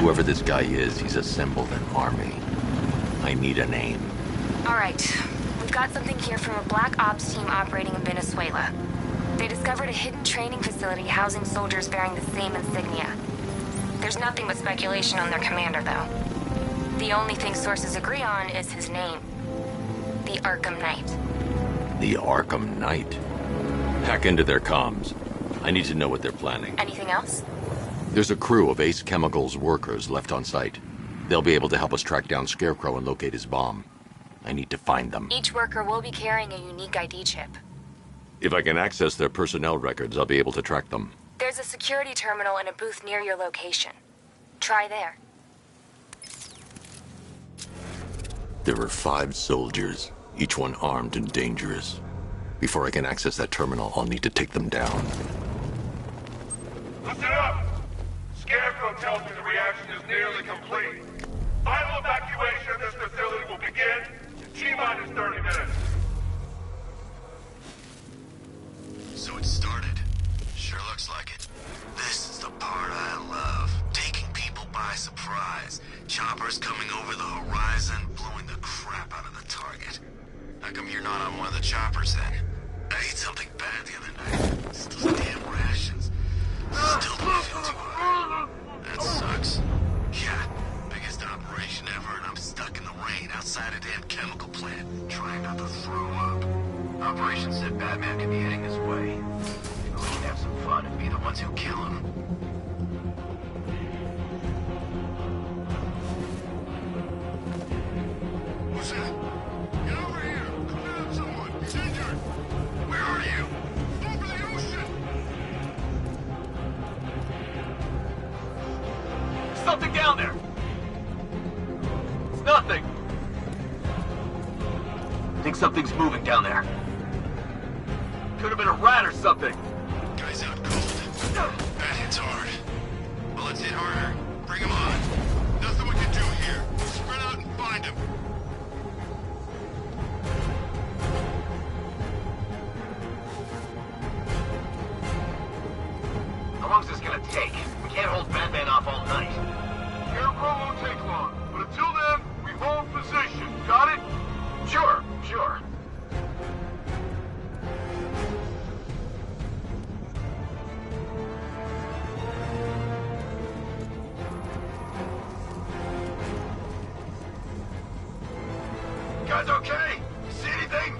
Whoever this guy is, he's assembled an army. I need a name. All right. We've got something here from a Black Ops team operating in Venezuela. They discovered a hidden training facility housing soldiers bearing the same insignia. There's nothing but speculation on their commander, though. The only thing sources agree on is his name. The Arkham Knight. The Arkham Knight? Hack into their comms. I need to know what they're planning. Anything else? There's a crew of Ace Chemicals workers left on site. They'll be able to help us track down Scarecrow and locate his bomb. I need to find them. Each worker will be carrying a unique ID chip. If I can access their personnel records, I'll be able to track them. There's a security terminal in a booth near your location. Try there. There are 5 soldiers, each one armed and dangerous. Before I can access that terminal, I'll need to take them down. Listen up! Scarecrow tells me the reaction is nearly complete. Final evacuation of this facility will begin in T-minus 30 minutes. So it started. Sure looks like it. This is the part I love. Taking people by surprise. Choppers coming over the horizon, blowing the crap out of the target. How come you're not on one of the choppers then? I ate something bad the other night. It's those damn rations. Still don't feel too hot. That sucks. Yeah, biggest operation ever, and I'm stuck in the rain outside a damn chemical plant, trying not to throw up. Operation said Batman could be heading this way. Maybe we can have some fun and be the ones who kill him. What's that? Get over here! Come down, someone! He's injured! Where are you? Over the ocean! There's something down there! It's nothing! I think something's moving down there. Could have been a rat or something. Guy's out cold. That hits hard. Well, let's hit harder. Bring him on. Nothing we can do here. Spread out and find him. How long is this gonna take? We can't hold Batman off all night. Scarecrow won't take long, but until then, we hold position. Got it? Sure. Guys okay? See anything?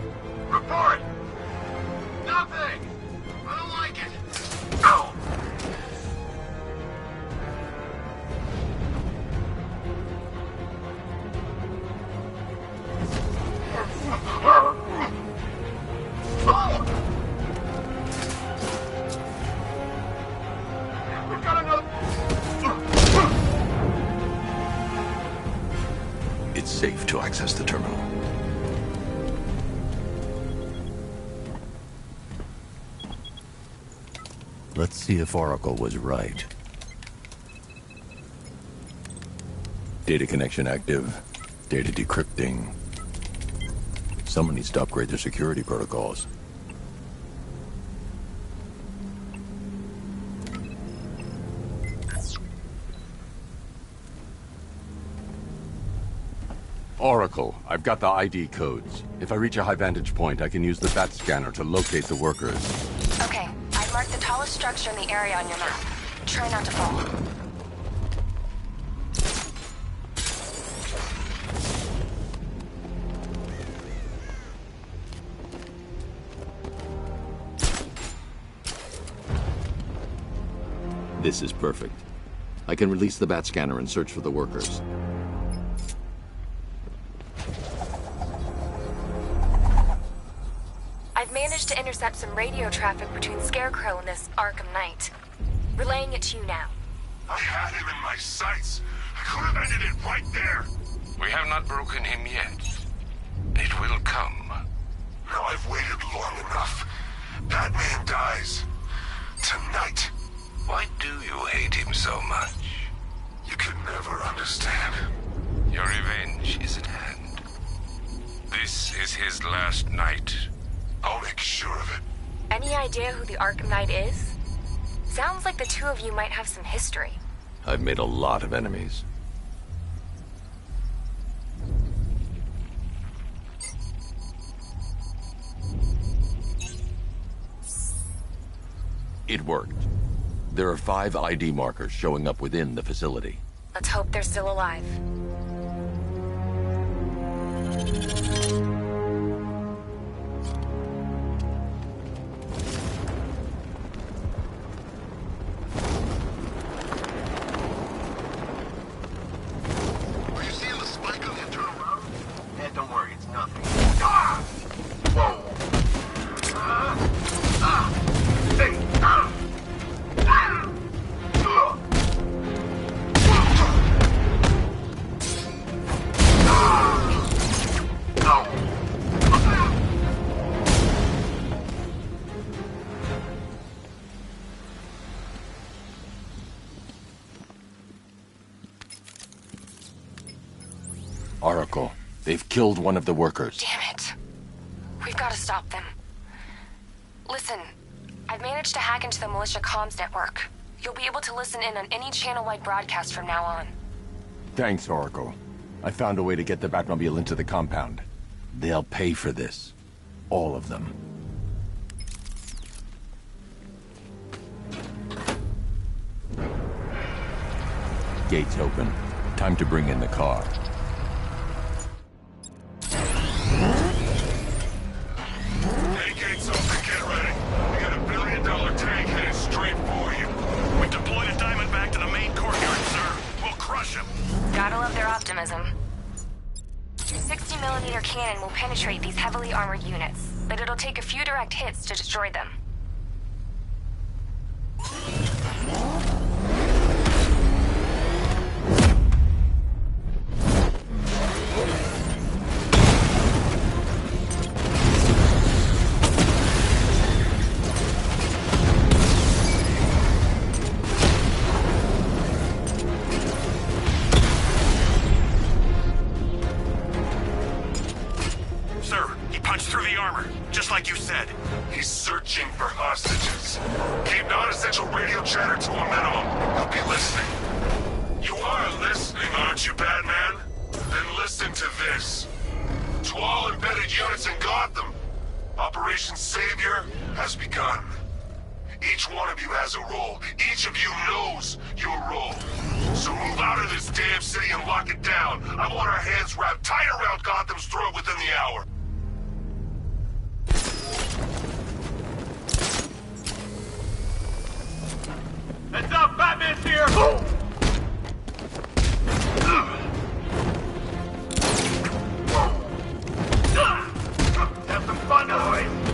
Report! Nothing! I don't like it! Ow! We've got another... It's safe to access the terminal. Let's see if Oracle was right. Data connection active. Data decrypting. Someone needs to upgrade their security protocols. Oracle, I've got the ID codes. If I reach a high vantage point, I can use the bat scanner to locate the workers. Okay, I've marked the tallest structure in the area on your map. Try not to fall. This is perfect. I can release the bat scanner and search for the workers. I've managed to intercept some radio traffic between Scarecrow and this Arkham Knight. Relaying it to you now. I had him in my sights. I could have ended it right there. We have not broken him yet. It will come. Now I've waited long enough. Batman dies. Tonight. Why do you hate him so much? You can never understand. Your revenge is at hand. This is his last night. I'll make sure of it. Any idea who the Arkham Knight is? Sounds like the two of you might have some history. I've made a lot of enemies. It worked. There are 5 ID markers showing up within the facility. Let's hope they're still alive. Oracle, they've killed one of the workers. Damn it. We've got to stop them. Listen, I've managed to hack into the militia comms network. You'll be able to listen in on any channel-wide broadcast from now on. Thanks, Oracle. I found a way to get the Batmobile into the compound. They'll pay for this. All of them. Gates open. Time to bring in the car. Hey, gates open, get ready. We got $1 billion tank headed straight for you. We deployed a Diamondback to the main courtyard, sir. We'll crush him. Gotta love their optimism. Your 60mm cannon will penetrate these heavily armored units, but it'll take a few direct hits to destroy them. He's searching for hostages. Keep non-essential radio chatter to a minimum. He'll be listening. You are listening, aren't you, Batman? Then listen to this. To all embedded units in Gotham, Operation Savior has begun. Each one of you has a role. Each of you knows your role. So move out of this damn city and lock it down. I want our hands wrapped tight around Gotham's throat within the hour. Heads up, Batman's here! Have some fun, boys!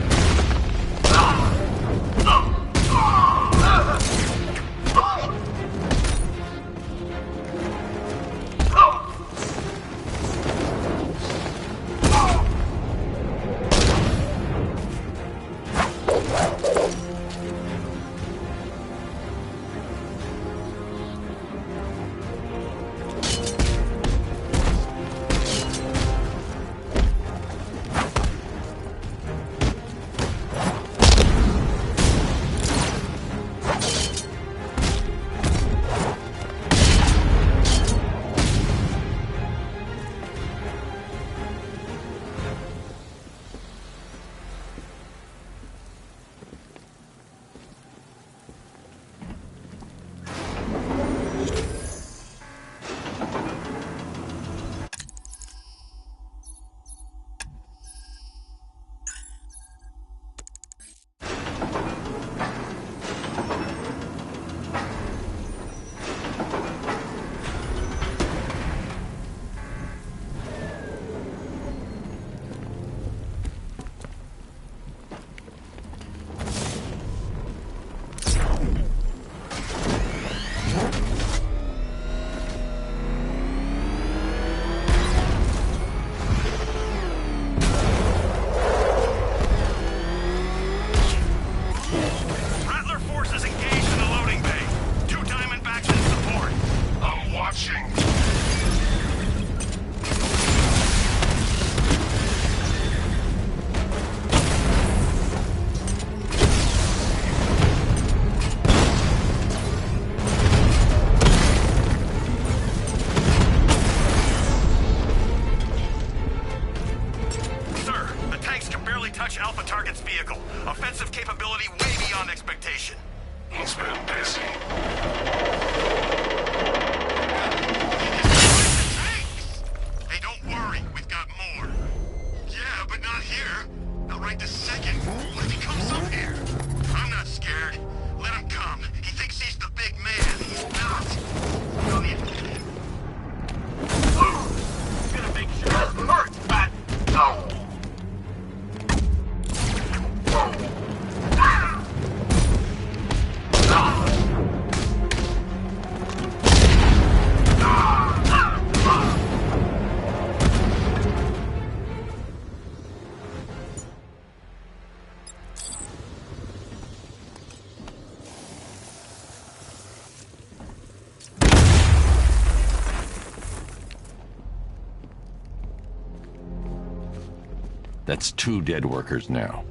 That's 2 dead workers now.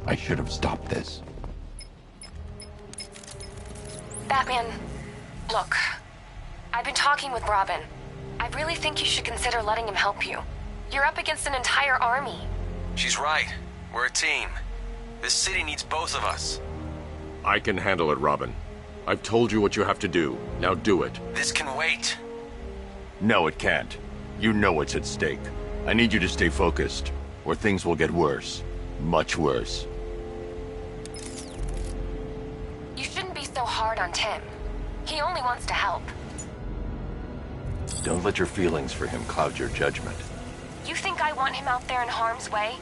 I should have stopped this. Batman, look. I've been talking with Robin. I really think you should consider letting him help you. You're up against an entire army. She's right. We're a team. This city needs both of us. I can handle it, Robin. I've told you what you have to do. Now do it. This can wait. No, it can't. You know what's at stake. I need you to stay focused, or things will get worse. Much worse. You shouldn't be so hard on Tim. He only wants to help. Don't let your feelings for him cloud your judgment. You think I want him out there in harm's way?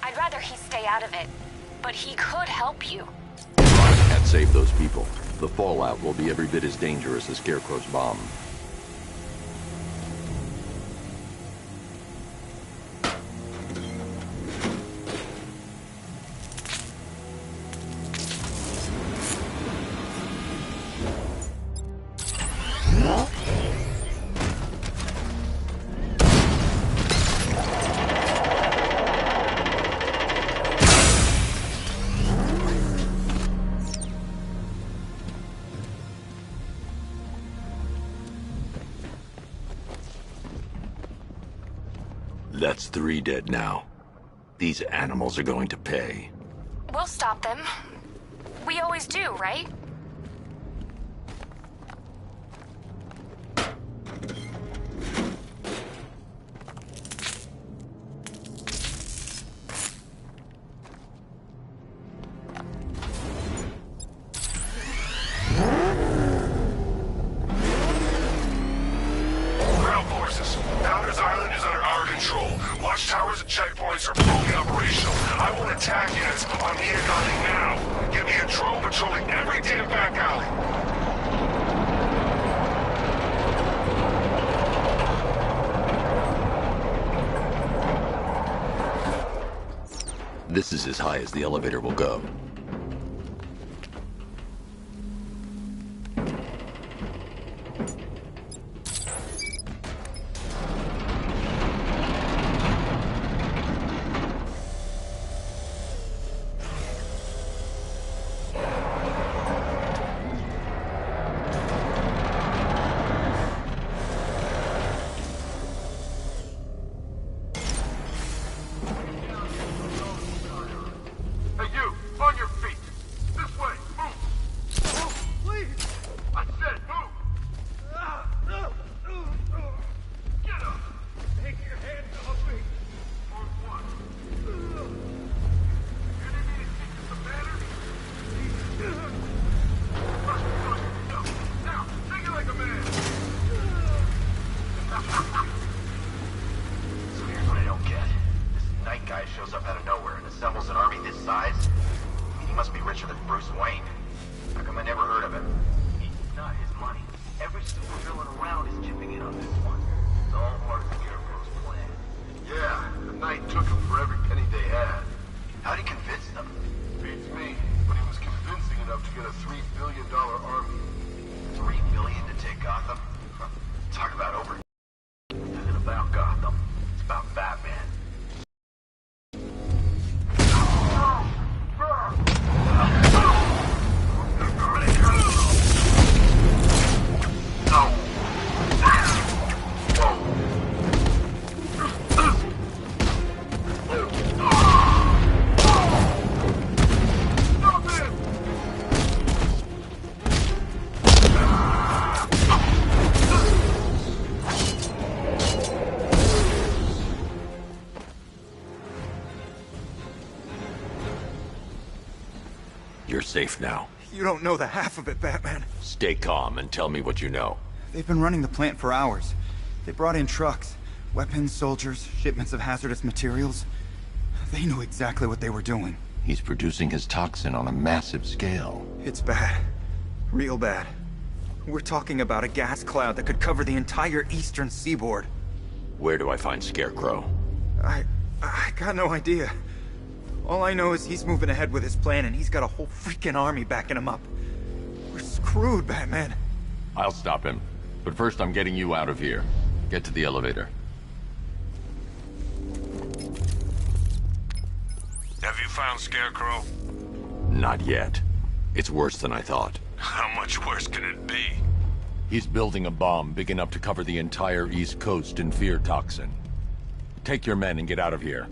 I'd rather he stay out of it. But he could help you. I can't save those people. The fallout will be every bit as dangerous as Scarecrow's bomb. That's 3 dead now. These animals are going to pay. We'll stop them. We always do, right? Ground forces, Founders Island is under our control. Watchtowers and checkpoints are fully operational. I want attack units on the incoming now. Get me a drone patrolling every damn back alley. This is as high as the elevator will go. Hey, you! On your feet! This way! Move! Move, please! I said move! Get up! Take your hands off me! Or what? You need me to teach you some manners? No! Now! Take it like a man! So here's what I don't get. This night guy shows up out of nowhere and assembles an army this size? I mean, he must be richer than Bruce Wayne. How come I never heard of him? It's not his money. Every supervillain around is chipping in on this one. It's all part of Scarecrow's plan. Yeah, the Knight took him for every penny they had. How'd he convince them? Beats me, but he was convincing enough to get a $3 billion army. $3 billion to take Gotham? Talk about over. This isn't about Gotham. It's about Batman. You're safe now. You don't know the half of it, Batman. Stay calm and tell me what you know. They've been running the plant for hours. They brought in trucks, weapons, soldiers, shipments of hazardous materials. They knew exactly what they were doing. He's producing his toxin on a massive scale. It's bad. Real bad. We're talking about a gas cloud that could cover the entire eastern seaboard. Where do I find Scarecrow? I got no idea. All I know is he's moving ahead with his plan and he's got a whole freaking army backing him up. We're screwed, Batman. I'll stop him. But first I'm getting you out of here. Get to the elevator. found Scarecrow? Not yet. It's worse than I thought. How much worse can it be? He's building a bomb big enough to cover the entire East Coast in fear toxin. Take your men and get out of here.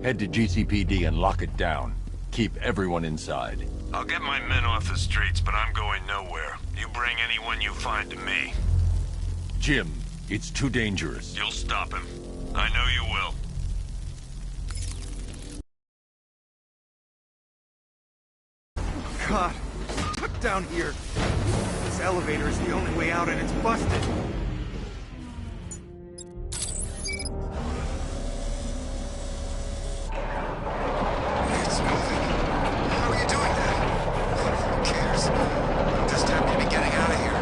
Head to GCPD and lock it down. Keep everyone inside. I'll get my men off the streets, but I'm going nowhere. You bring anyone you find to me. Jim, it's too dangerous. You'll stop him. I know you will. God, put down here. This elevator is the only way out and it's busted. It's moving. How are you doing that? Who cares? I'm just happy to be getting out of here.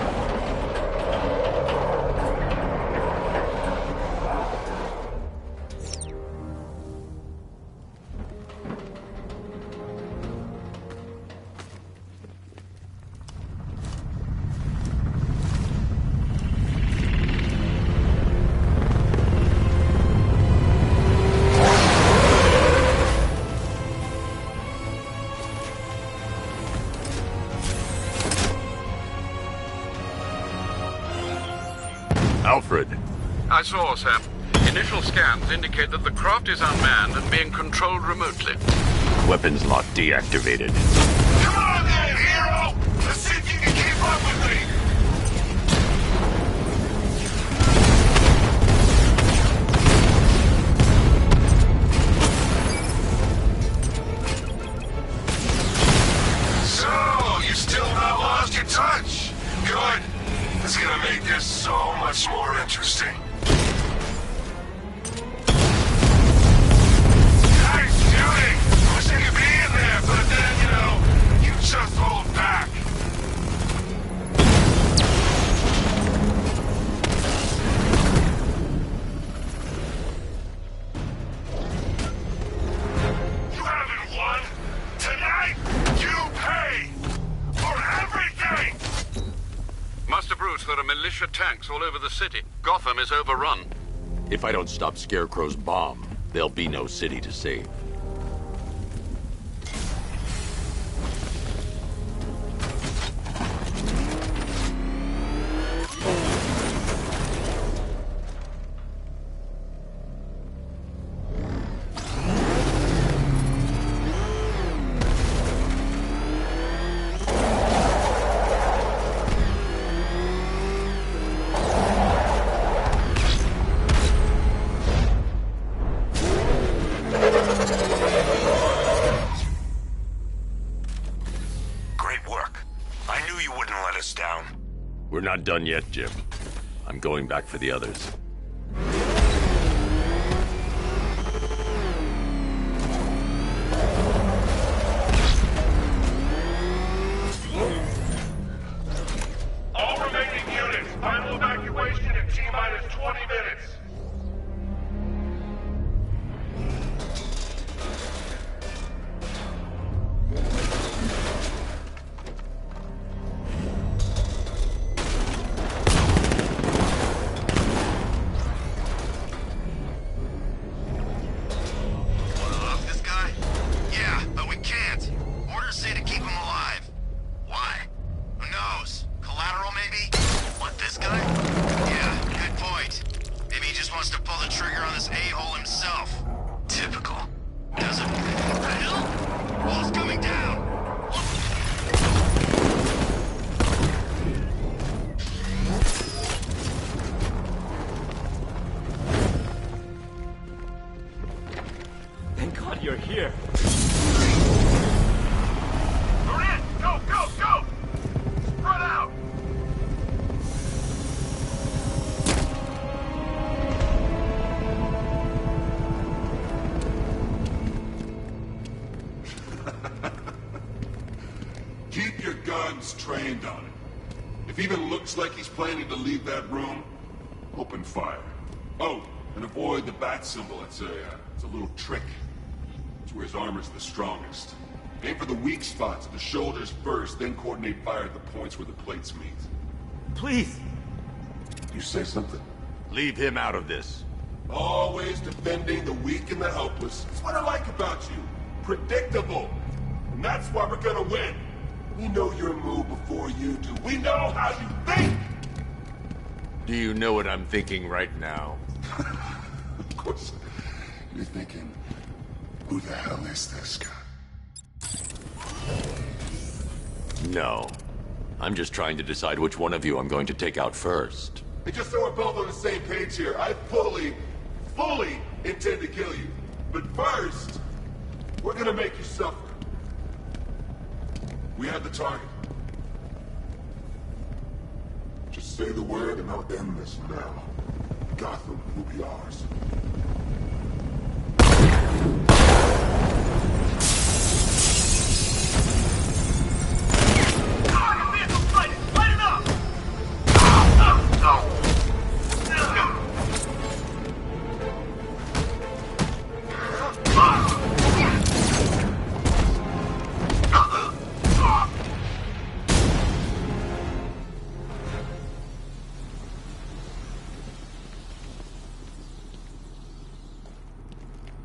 Alfred. I saw, sir. Initial scans indicate that the craft is unmanned and being controlled remotely. Weapons lock deactivated. Come on then, hero! Let's see if you can keep up with me! So, you still not lost your touch? Good. It's gonna make this so much more interesting. Nice shooting! Wish I could be in there, but then, you know, you just hold back. You haven't won. Tonight, you pay for everything! Master Bruce, there are militia tanks all over the city. Gotham is overrun. If I don't stop Scarecrow's bomb, there'll be no city to save. We're not done yet, Jim. I'm going back for the others. All remaining units, final evacuation in T-minus 20 minutes. You're here. We're in! Go, go, go! Spread out! Keep your guns trained on him. If he even looks like he's planning to leave that room, open fire. Oh, and avoid the bat symbol. It's a little trick. Where his armor's the strongest. Aim for the weak spots at the shoulders first, then coordinate fire at the points where the plates meet. Please! You say something? Leave him out of this. Always defending the weak and the helpless. That's what I like about you. predictable. And that's why we're gonna win. We know your move before you do. We know how you think! Do you know what I'm thinking right now? Of course. You're thinking, who the hell is this guy? No. I'm just trying to decide which one of you I'm going to take out first. And just so we're both on the same page here, I fully intend to kill you. But first, we're gonna make you suffer. We have the target. Just say the word and I'll end this now. Gotham will be ours.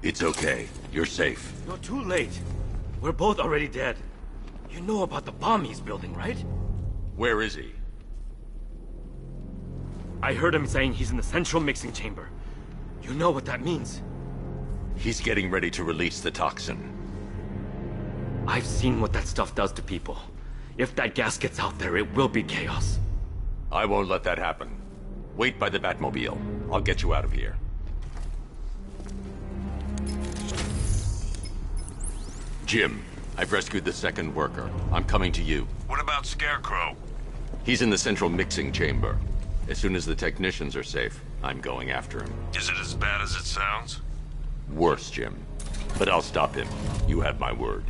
It's okay. You're safe. You're too late. We're both already dead. You know about the bomb he's building, right? Where is he? I heard him saying he's in the central mixing chamber. You know what that means. He's getting ready to release the toxin. I've seen what that stuff does to people. If that gas gets out there, it will be chaos. I won't let that happen. Wait by the Batmobile. I'll get you out of here. Jim, I've rescued the second worker. I'm coming to you. What about Scarecrow? He's in the central mixing chamber. As soon as the technicians are safe, I'm going after him. Is it as bad as it sounds? Worse, Jim. But I'll stop him. You have my word.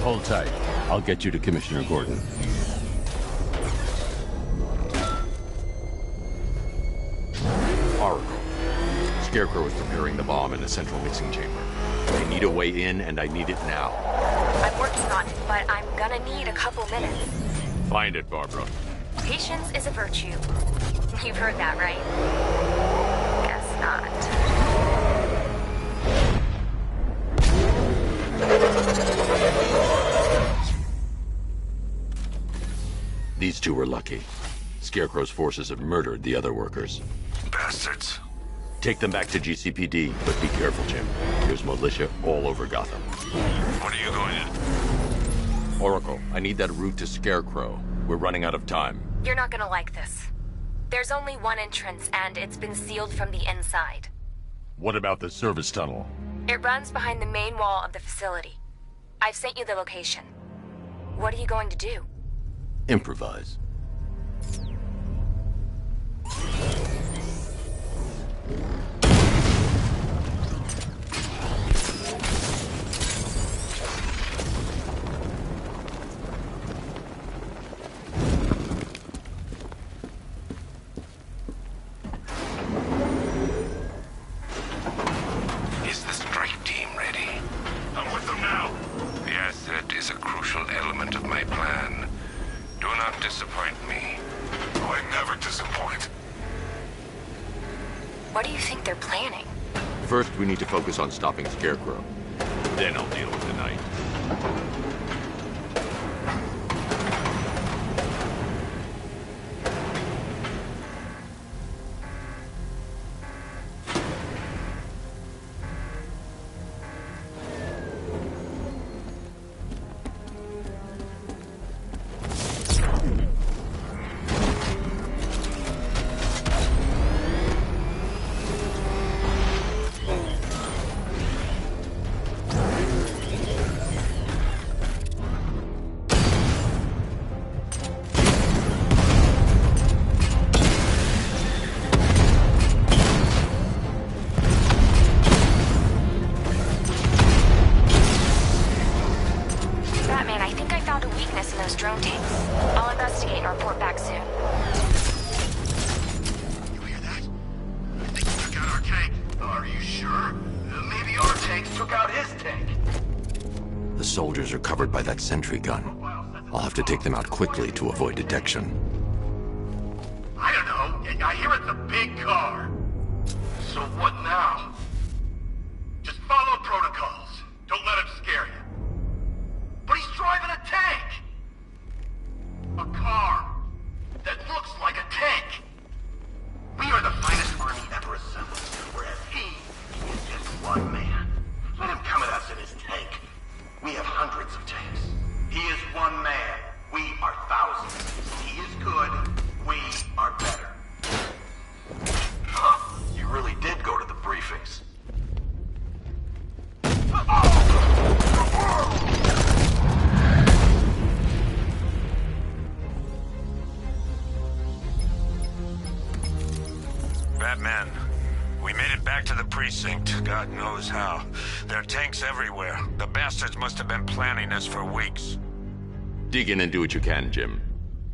Hold tight. I'll get you to Commissioner Gordon. Oracle. Scarecrow is preparing the bomb in the central mixing chamber. I need a way in, and I need it now. I'm working on it, but I'm gonna need a couple minutes. Find it, Barbara. Patience is a virtue. You've heard that, right? Guess not. These two were lucky. Scarecrow's forces have murdered the other workers. Bastards. Take them back to GCPD, but be careful, Jim. There's militia all over Gotham. What are you going to... Oracle, I need that route to Scarecrow. We're running out of time. You're not gonna like this. There's only one entrance, and it's been sealed from the inside. What about the service tunnel? It runs behind the main wall of the facility. I've sent you the location. What are you going to do? Improvise. Is the strike team ready? I'm with them now. The asset is a crucial element of my plan. Do not disappoint me. Oh, I never disappoint. What do you think they're planning? First, we need to focus on stopping Scarecrow. Then I'll deal with the night. drone tanks. I'll investigate and report back soon. You hear that? I think he took out our tank. Are you sure? Maybe our tanks took out his tank. The soldiers are covered by that sentry gun. I'll have to take them out quickly to avoid detection. I don't know. I hear it's a big car. So what now? Just follow protocols. Don't let him scare you. But he's driving a tank! A car that looks like a tank! We are the finest army ever assembled, whereas he is just one man. Let him come at us in his tank. We have hundreds of tanks. He is one man. We are thousands. He is good. We are better. Huh. You really did go to the briefings. Batman, we made it back to the precinct. God knows how. There are tanks everywhere. The bastards must have been planning this for weeks. Dig in and do what you can, Jim.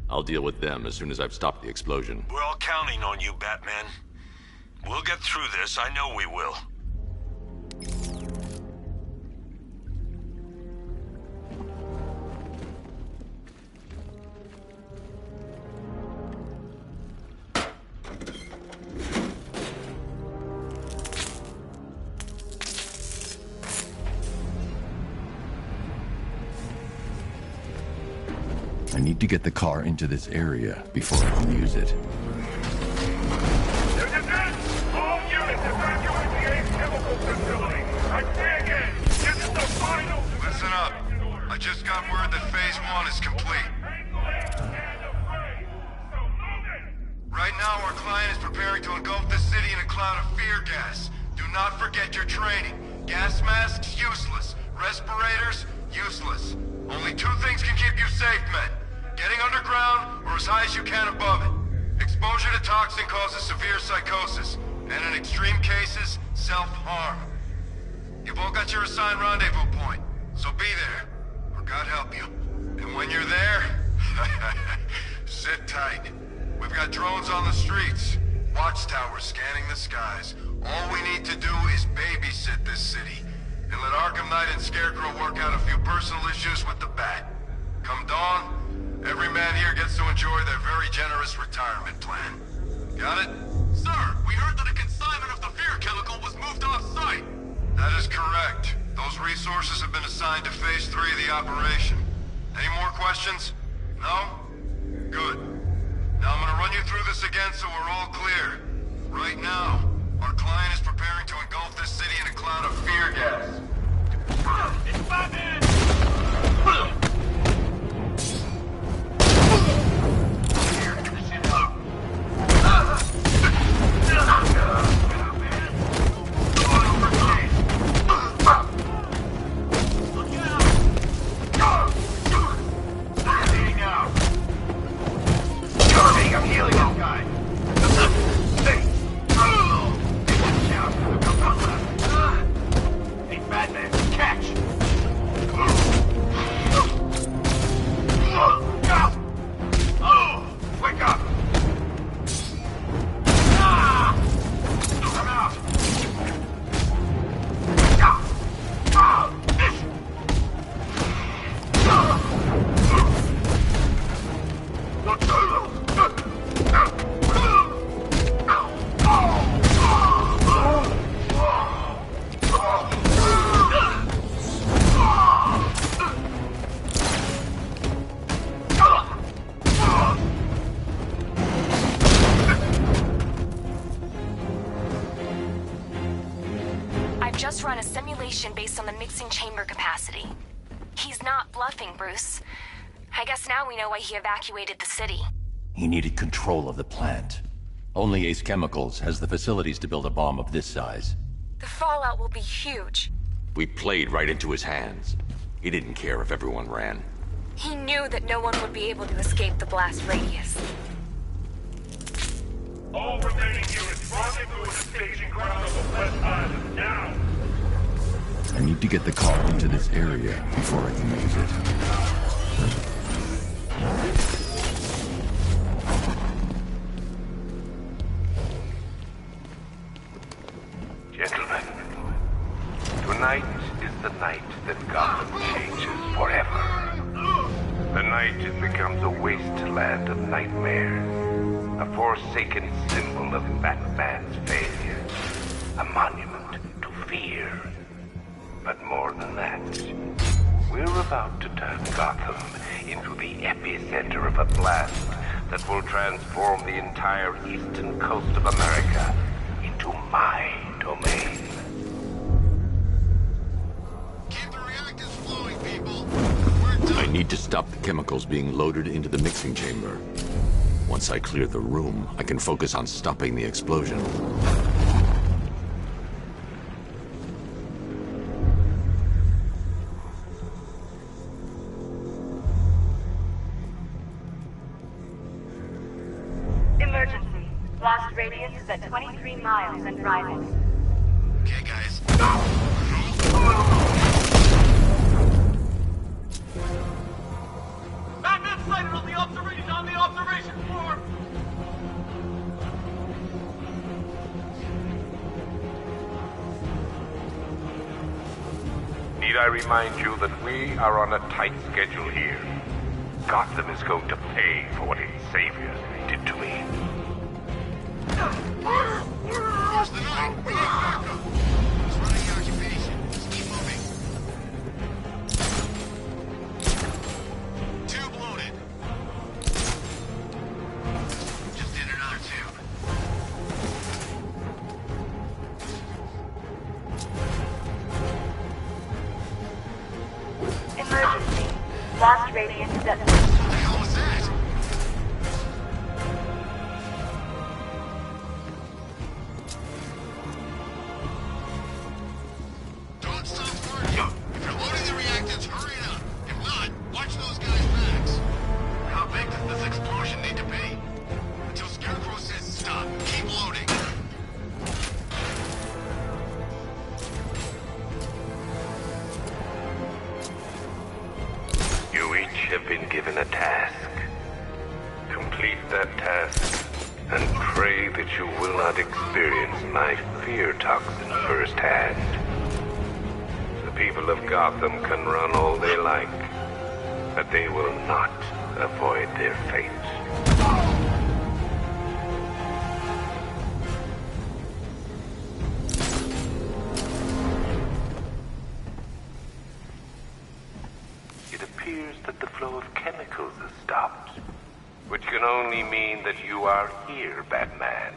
I'll deal with them as soon as I've stopped the explosion. We're all counting on you, Batman. We'll get through this. I know we will. I need to get the car into this area before I can use it. All units evacuate the Ace Chemical Facility. I say again, this is the final... Listen up. I just got word that Phase 1 is complete. Right now, our client is preparing to engulf the city in a cloud of fear gas. Do not forget your training. Gas masks, useless. Respirators, useless. Only two things can keep you safe, men. Getting underground, or as high as you can above it. Exposure to toxin causes severe psychosis, and in extreme cases, self-harm. You've all got your assigned rendezvous point, so be there, or God help you. And when you're there, sit tight. We've got drones on the streets, watchtowers scanning the skies. All we need to do is babysit this city, and let Arkham Knight and Scarecrow work out a few personal issues with the Bat. Come dawn, every man here gets to enjoy their very generous retirement plan. Got it? Sir, we heard that a consignment of the fear chemical was moved off-site. That is correct. Those resources have been assigned to Phase 3 of the operation. Any more questions? No? Good. Now I'm gonna run you through this again so we're all clear. Right now, our client is preparing to engulf this city in a cloud of fear gas. It's Batman! I'm healing this guy. Hey, Batman, catch! Wake up! I'm out! Just run a simulation based on the mixing chamber capacity. He's not bluffing, Bruce. I guess now we know why he evacuated the city. He needed control of the plant. Only Ace Chemicals has the facilities to build a bomb of this size. The fallout will be huge. We played right into his hands. He didn't care if everyone ran. He knew that no one would be able to escape the blast radius. All remaining units, rendezvous at the staging ground of the West Island, now! I need to get the car into this area before I can use it. Gentlemen, Tonight is the night that Gotham changes forever. The night it becomes a wasteland of nightmares. A forsaken symbol of Batman's failure. A monument to fear. But more than that, we're about to turn Gotham into the epicenter of a blast that will transform the entire eastern coast of America into my domain. I need to stop the chemicals being loaded into the mixing chamber. Once I clear the room, I can focus on stopping the explosion. Emergency. Blast radius is at 23 miles and rising. Okay, guys. Batman sighted on the observation floor! Need I remind you that we are on a tight schedule here? Gotham is going to pay for what its savior did to me. Where's the night? We need backup. He's running the occupation. Let's keep moving. Tube loaded. Just did another tube. Emergency. Blast radius is at... What the hell was that? Don't stop working. If you're loading the reactors, hurry it up. If not, watch those guys' backs. How big does this explosion need to be? Until Scarecrow says stop. Keep loading. You each have been given a task. Complete that task, and pray that you will not experience my fear toxin firsthand. The people of Gotham can run all they like, but they will not avoid their fate. It appears that the flow of chemicals has stopped, which can only mean that you are here, Batman.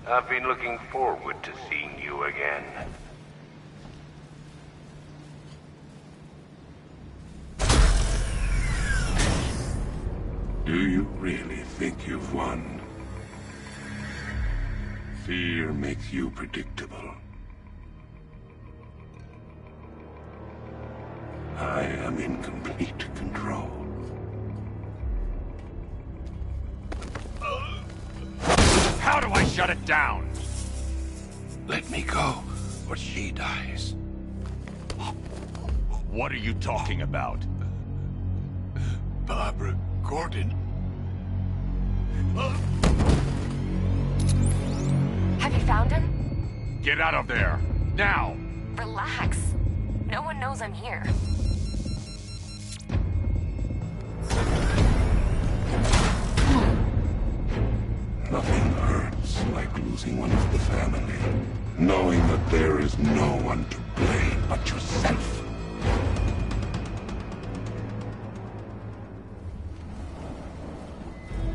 I've been looking forward to seeing you again. Do you really think you've won? Fear makes you predictable. I am in complete control. How do I shut it down? Let me go, or she dies. What are you talking about? Barbara Gordon. Have you found him? Get out of there! Now! Relax. No one knows I'm here. Nothing hurts like losing one of the family. Knowing that there is no one to blame but yourself.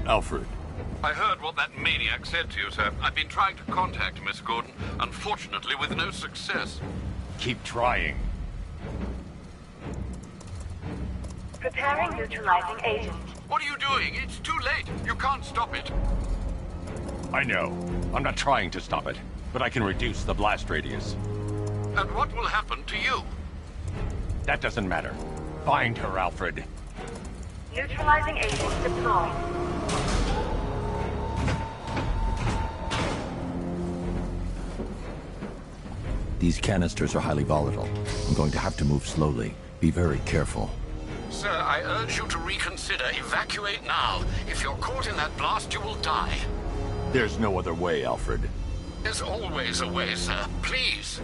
Alfred. I heard what that maniac said to you, sir. I've been trying to contact Miss Gordon, unfortunately with no success. Keep trying. Preparing neutralizing agent. What are you doing? It's too late. You can't stop it. I know. I'm not trying to stop it, but I can reduce the blast radius. And what will happen to you? That doesn't matter. Find her, Alfred. Neutralizing agent deployed. These canisters are highly volatile. I'm going to have to move slowly. Be very careful. Sir, I urge you to reconsider. Evacuate now. If you're caught in that blast, you will die. There's no other way, Alfred. There's always a way, sir. Please.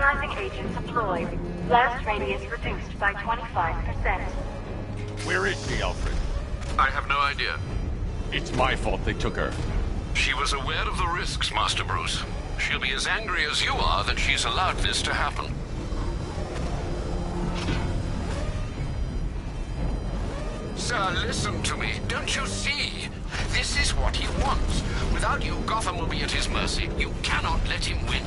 Neutralizing agent deployed. Blast radius reduced by 25%. Where is she, Alfred? I have no idea. It's my fault they took her. She was aware of the risks, Master Bruce. She'll be as angry as you are that she's allowed this to happen. Sir, listen to me. Don't you see? This is what he wants. Without you, Gotham will be at his mercy. You cannot let him win.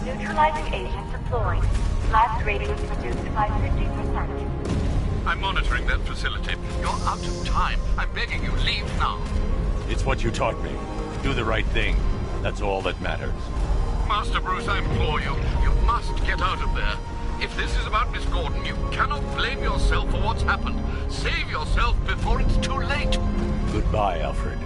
Neutralizing agent deployed. Blast radius reduced by 50%. I'm monitoring that facility. You're out of time. I'm begging you, leave now. It's what you taught me. Do the right thing. That's all that matters. Master Bruce, I implore you. You must get out of there. If this is about Miss Gordon, you cannot blame yourself for what's happened. Save yourself before it's too late. Goodbye, Alfred.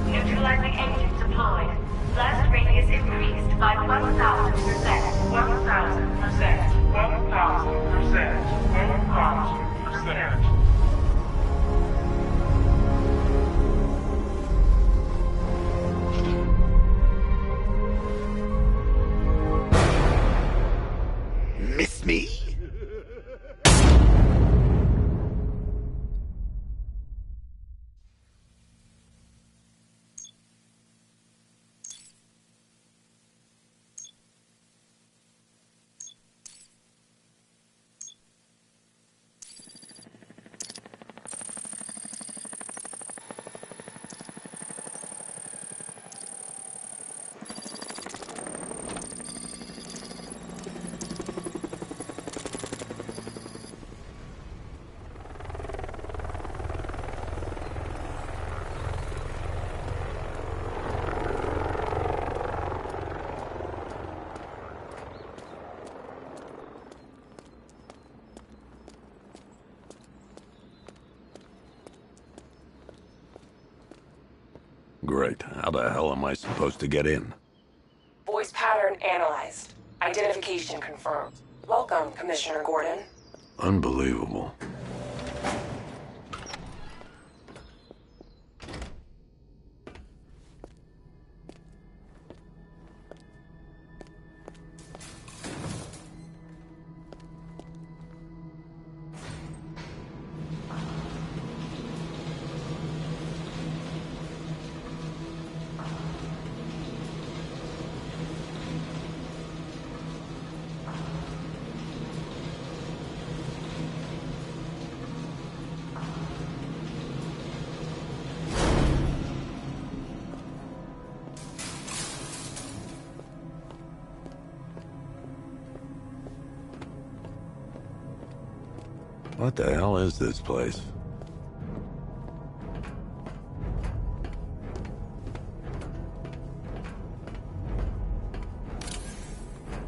Neutralizing agent deployed. Blast radius increased by 1,000%. 1,000%. 1,000%. 1,000%. Miss me? Great. How the hell am I supposed to get in? Voice pattern analyzed. Identification confirmed. Welcome, Commissioner Gordon. Unbelievable. What the hell is this place?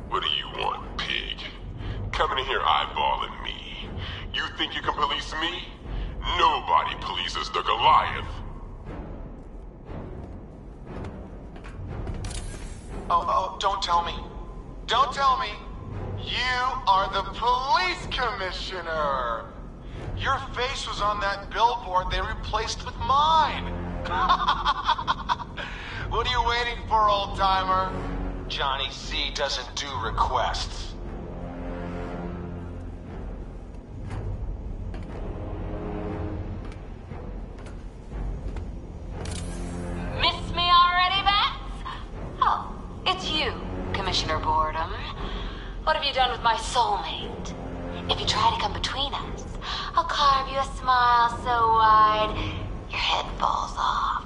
What do you want, pig? Coming in here eyeballing me. You think you can police me? Nobody polices the Goliath. Oh, don't tell me. Don't tell me. You are the police commissioner. Your face was on that billboard they replaced with mine. What are you waiting for, old-timer? Johnny C doesn't do requests. Miss me already, Bats? Oh, it's you, Commissioner Boredom. What have you done with my soulmate? If you try to come between us, I'll carve you a smile so wide, your head falls off.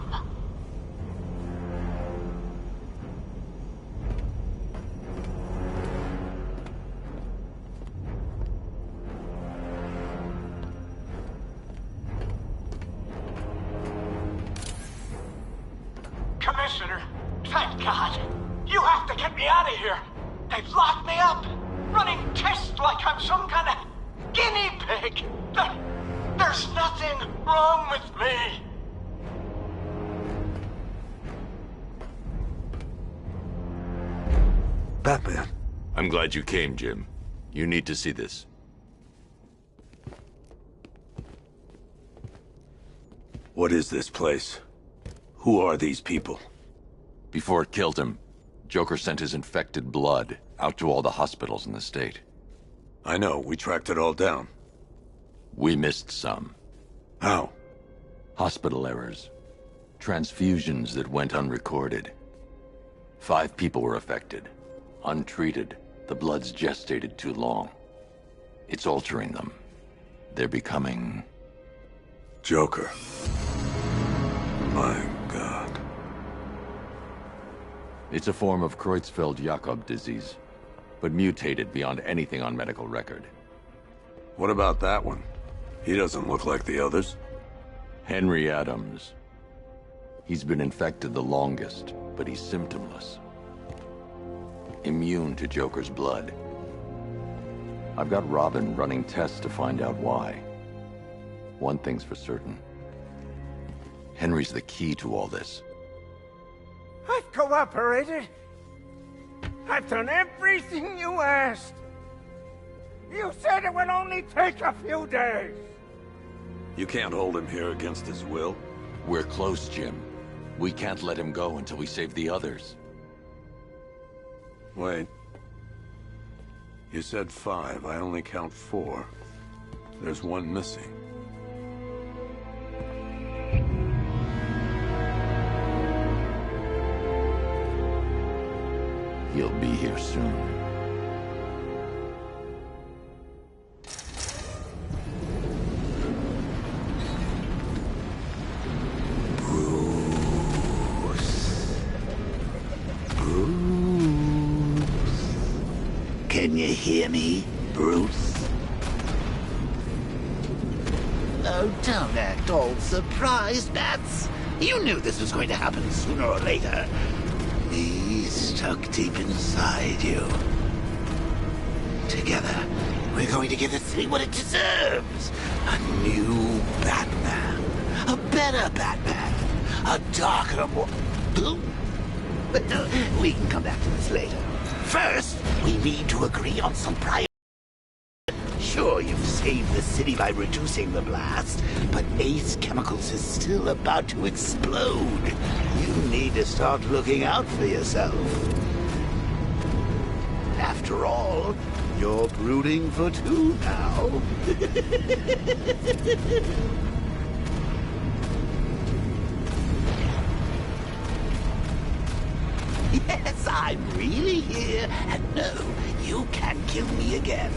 Commissioner, thank God. You have to get me out of here. They've locked me up, running tests like I'm some kind of guinea pig. There's nothing wrong with me. Batman. I'm glad you came, Jim. You need to see this. What is this place? Who are these people? Before it killed him, Joker sent his infected blood out to all the hospitals in the state. I know, we tracked it all down. We missed some. How? Hospital errors. Transfusions that went unrecorded. 5 people were affected. Untreated, the blood's gestated too long. It's altering them. They're becoming... Joker. My God. It's a form of Creutzfeldt-Jakob disease, but mutated beyond anything on medical record. What about that one? He doesn't look like the others. Henry Adams. He's been infected the longest, but he's symptomless. Immune to Joker's blood. I've got Robin running tests to find out why. One thing's for certain. Henry's the key to all this. I've cooperated. I've done everything you asked. You said it would only take a few days. You can't hold him here against his will. We're close, Jim. We can't let him go until we save the others. Wait. You said 5. I only count 4. There's one missing. He'll be here soon. Can you hear me, Bruce? Oh, don't act all surprised, Bats. You knew this was going to happen sooner or later. He's stuck deep inside you. Together, we're going to give the city what it deserves. A new Batman. A better Batman. A darker, more... We can come back to this later. First, we need to agree on some priorities. Sure, you've saved the city by reducing the blast, but Ace Chemicals is still about to explode. You need to start looking out for yourself. After all, you're brooding for 2 now. Yes, I'm really here, and no, you can't kill me again.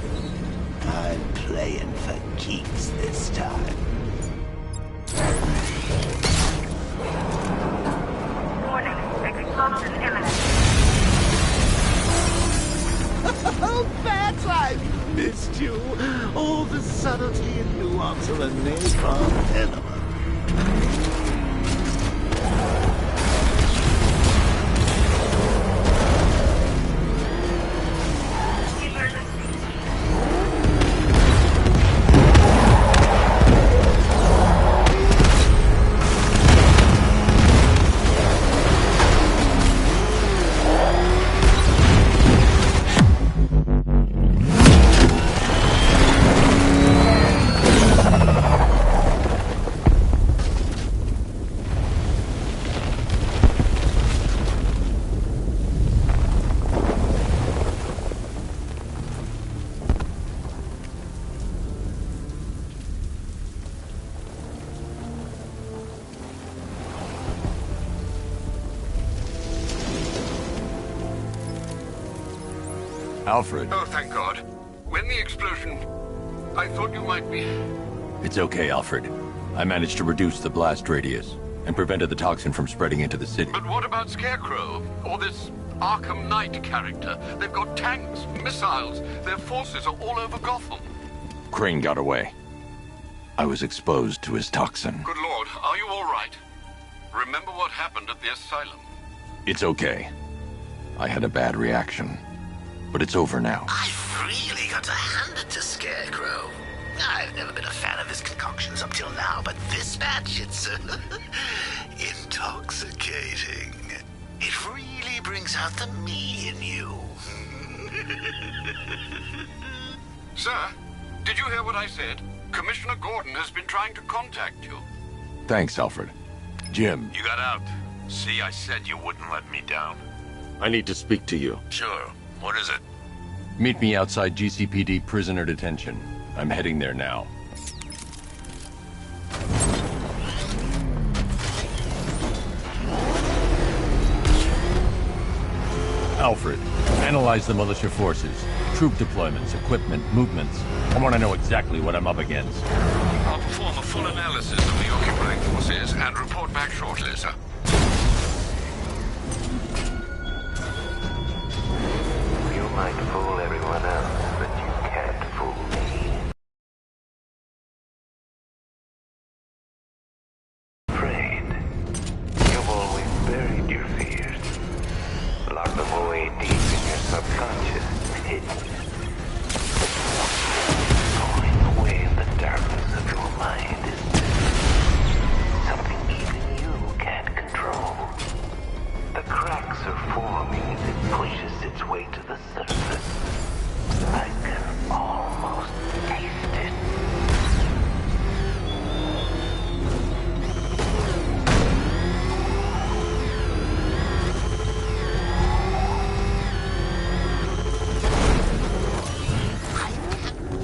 I'm playing for keeps this time. Warning, explosion imminent. Oh, Bats, I've missed you. All the subtlety and nuance of a napalm element. Alfred. Oh, thank God. When the explosion... I thought you might be... It's okay, Alfred. I managed to reduce the blast radius and prevented the toxin from spreading into the city. But what about Scarecrow? Or this Arkham Knight character? They've got tanks, missiles. Their forces are all over Gotham. Crane got away. I was exposed to his toxin. Good Lord, are you all right? Remember what happened at the asylum? It's okay. I had a bad reaction. But it's over now. I've really got to hand it to Scarecrow. I've never been a fan of his concoctions up till now, but this batch, it's intoxicating. It really brings out the me in you. Sir, did you hear what I said? Commissioner Gordon has been trying to contact you. Thanks, Alfred. Jim. You got out. See, I said you wouldn't let me down. I need to speak to you. Sure. What is it? Meet me outside GCPD prisoner detention. I'm heading there now. Alfred, analyze the militia forces, troop deployments, equipment, movements. I want to know exactly what I'm up against. I'll perform a full analysis of the occupying forces and report back shortly, sir. You might fool everyone else, but you can't fool me. Afraid. You've always buried your fears. Locked them away deep in your subconscious, hidden. Going away in the darkness of your mind is something even you can't control. The cracks are forming as it pushes its way to the surface. I can almost taste it.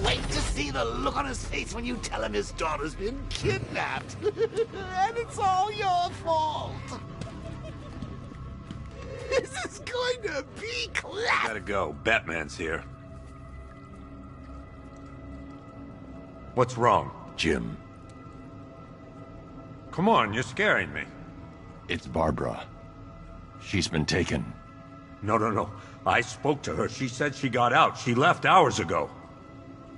Wait to see the look on his face when you tell him his daughter's been kidnapped. And it's all your fault. This is going to be class. Gotta go. Batman's here. What's wrong? Jim. Come on, you're scaring me. It's Barbara. She's been taken. No. I spoke to her. She said she got out. She left hours ago.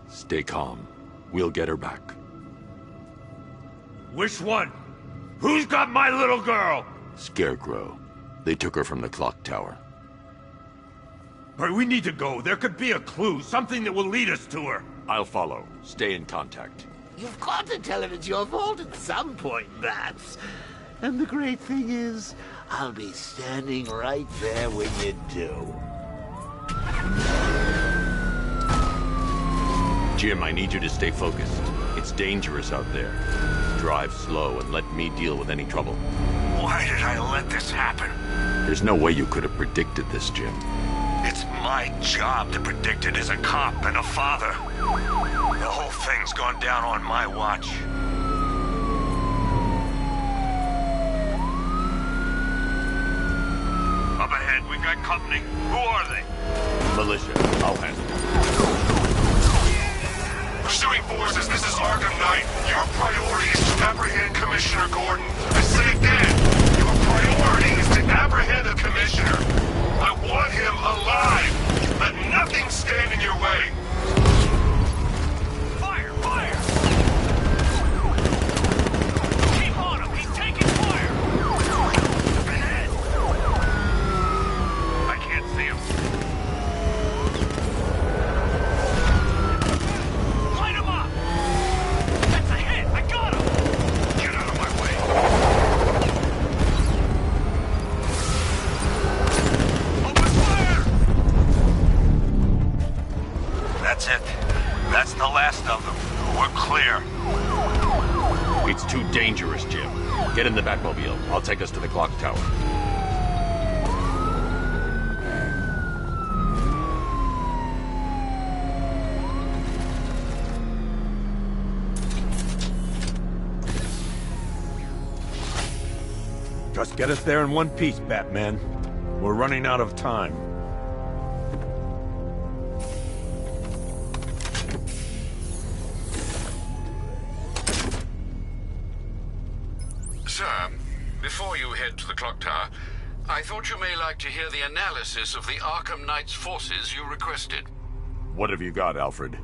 Stay calm. We'll get her back. Which one? Who's got my little girl? Scarecrow. They took her from the clock tower. All right, we need to go. There could be a clue, something that will lead us to her. I'll follow. Stay in contact. You've got to tell him it's your fault at some point, Bats. And the great thing is, I'll be standing right there when you do. Jim, I need you to stay focused. It's dangerous out there. Drive slow and let me deal with any trouble. Why did I let this happen? There's no way you could have predicted this, Jim. It's my job to predict it as a cop and a father. The whole thing's gone down on my watch. Up ahead, we've got company. Who are they? Militia. I'll handle it. Pursuing forces, this is Arkham Knight. Your priority is to apprehend Commissioner Gordon. I say again, your priority is to apprehend the Commissioner. I want him alive. Let nothing stand in your way. Fire! Fire! Keep on him! He's taking fire! Ahead! I can't see him. Light him up! That's a hit! I got him! Get out of my way. Open fire! That's it. That's the last of them. We're clear. It's too dangerous, Jim. Get in the Batmobile. I'll take us to the clock tower. Just get us there in one piece, Batman. We're running out of time. Before you head to the clock tower, I thought you may like to hear the analysis of the Arkham Knight's forces you requested. What have you got, Alfred?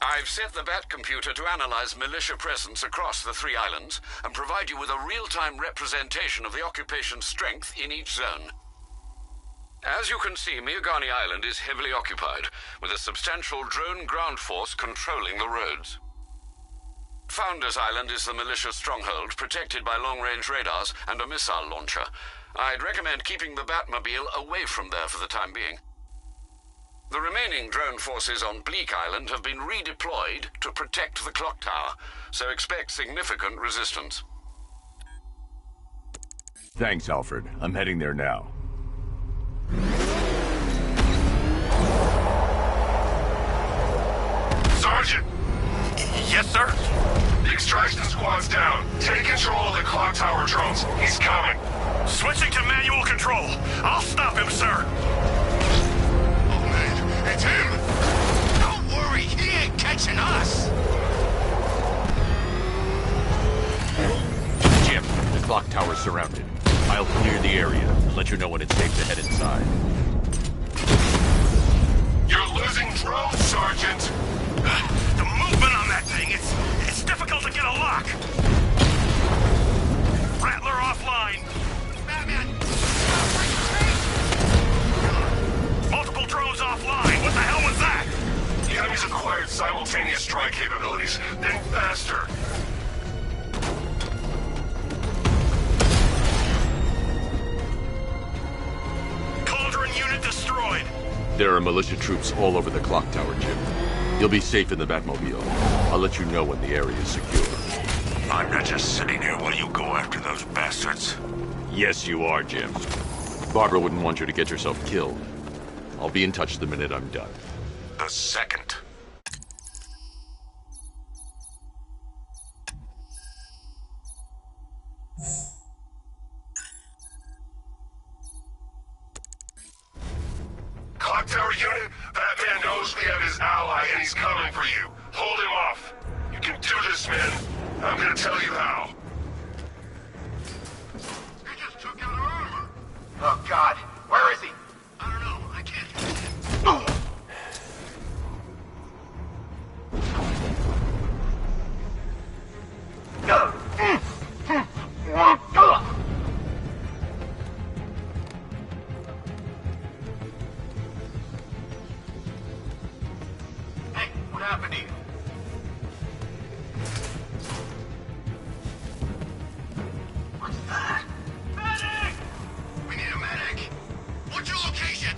I've set the Bat computer to analyze militia presence across the 3 islands and provide you with a real-time representation of the occupation strength in each zone. As you can see, Miagani Island is heavily occupied, with a substantial drone ground force controlling the roads. Founders Island is the militia stronghold, protected by long-range radars and a missile launcher. I'd recommend keeping the Batmobile away from there for the time being. The remaining drone forces on Bleak Island have been redeployed to protect the clock tower, so expect significant resistance. Thanks, Alfred. I'm heading there now. Sergeant! Yes, sir? The extraction squad's down. Take control of the clock tower drones. He's coming. Switching to manual control. I'll stop him, sir. It's him! Don't worry, he ain't catching us! Jim, the clock tower's surrounded. I'll clear the area and let you know when it's safe to head inside. You're losing drones, Sergeant! The movement on that thing, it's difficult to get a lock. Rattler offline. Batman! Multiple drones offline. What the hell was that? The enemy's acquired simultaneous strike capabilities. Then faster. Cauldron unit destroyed. There are militia troops all over the clock tower, Jim. You'll be safe in the Batmobile. I'll let you know when the area is secure. I'm not just sitting here while you go after those bastards. Yes, you are, Jim. Barbara wouldn't want you to get yourself killed. I'll be in touch the minute I'm done. The second. Clock tower unit, Batman knows we have his ally and he's coming for you. Hold him off. You can do this, man. I'm gonna tell you how. He just took out our armor. Oh, God. Where is he? I don't know. I can't. Hey, what happened to you? What's that? Medic! We need a medic. What's your location?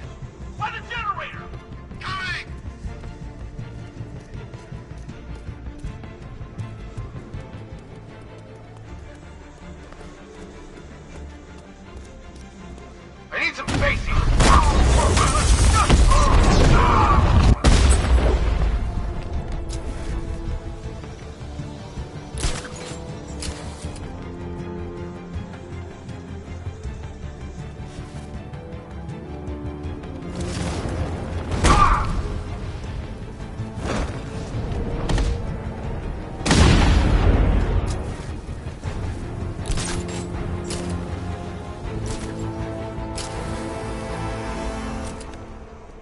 By the generator. Coming! I need some space here.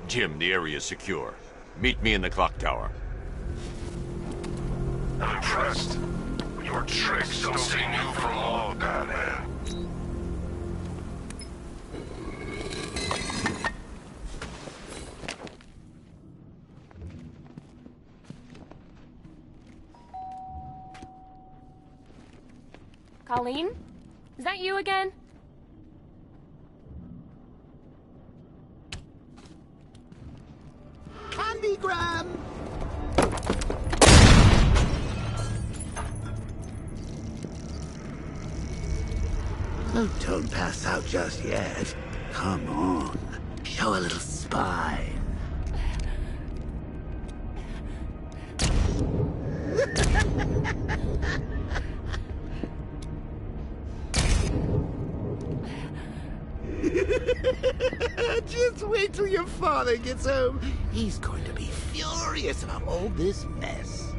Jim, the area is secure. Meet me in the clock tower. I'm impressed. Your tricks don't seem new from old, Batman. Colleen? Is that you again? Candygram! Oh, don't pass out just yet. Come on. Show a little spine. Just wait till your father gets home. He's going to be furious about all this mess.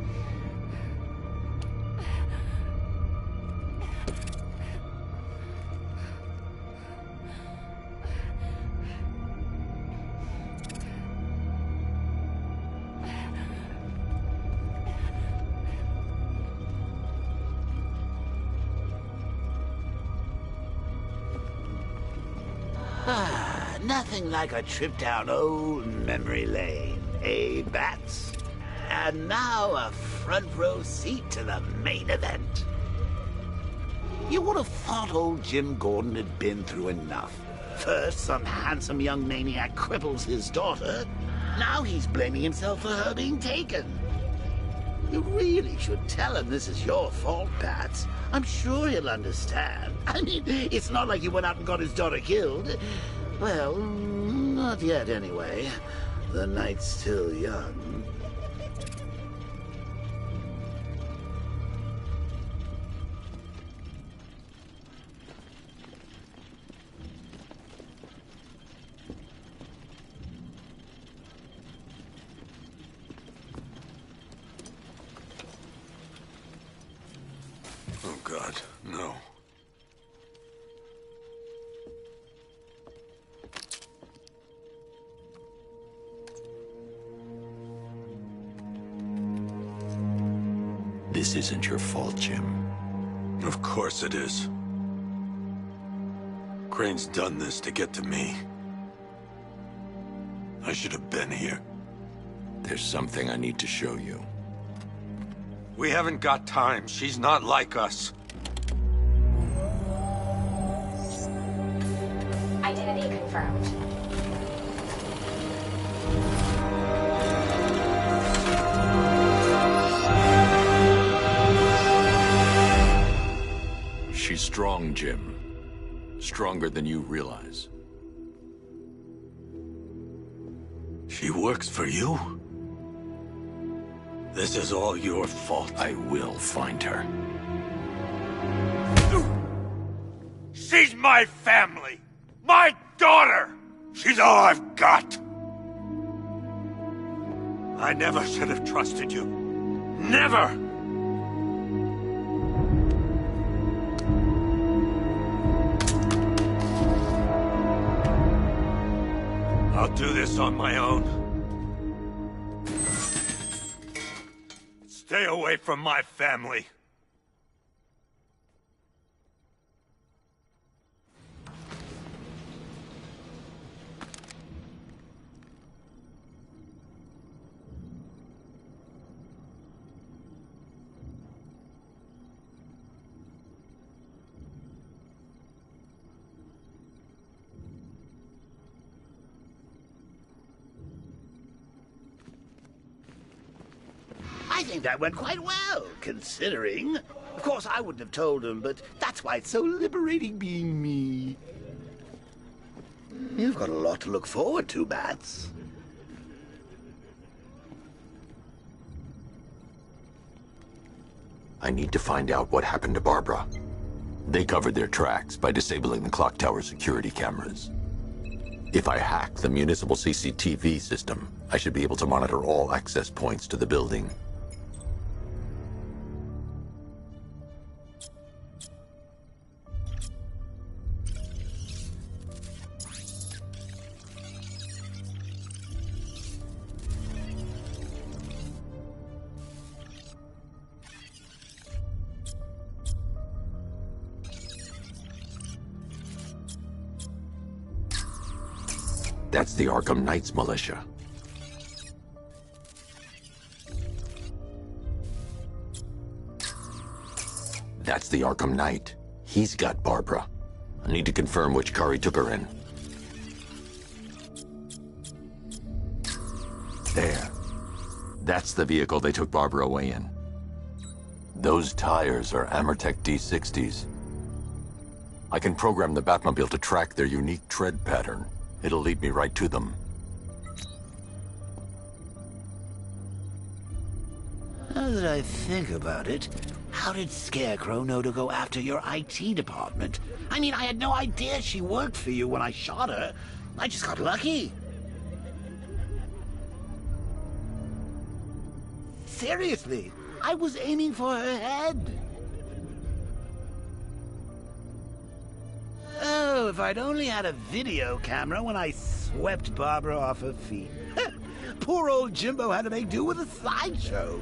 Nothing like a trip down old memory lane, eh, Bats? And now a front row seat to the main event. You would have thought old Jim Gordon had been through enough. First, some handsome young maniac cripples his daughter. Now he's blaming himself for her being taken. You really should tell him this is your fault, Bats. I'm sure he'll understand. I mean, it's not like you went out and got his daughter killed. Well, not yet anyway. The night's still young. Oh, God, no. This isn't your fault, Jim. Of course it is. Crane's done this to get to me. I should have been here. There's something I need to show you. We haven't got time. She's not like us. Identity confirmed. She's strong, Jim. Stronger than you realize. She works for you? This is all your fault. I will find her. She's my family! My daughter! She's all I've got! I never should have trusted you. Never! I'll do this on my own. Stay away from my family. I think that went quite well, considering. Of course, I wouldn't have told him, but that's why it's so liberating being me. You've got a lot to look forward to, Bats. I need to find out what happened to Barbara. They covered their tracks by disabling the clock tower security cameras. If I hack the municipal CCTV system, I should be able to monitor all access points to the building. That's the Arkham Knights militia. That's the Arkham Knight. He's got Barbara. I need to confirm which car he took her in. There. That's the vehicle they took Barbara away in. Those tires are Amertech D60s. I can program the Batmobile to track their unique tread pattern. It'll lead me right to them. Now that I think about it, how did Scarecrow know to go after your IT department? I mean, I had no idea she worked for you when I shot her. I just got lucky. Seriously, I was aiming for her head. Oh, if I'd only had a video camera when I swept Barbara off her feet. Poor old Jimbo had to make do with a slideshow.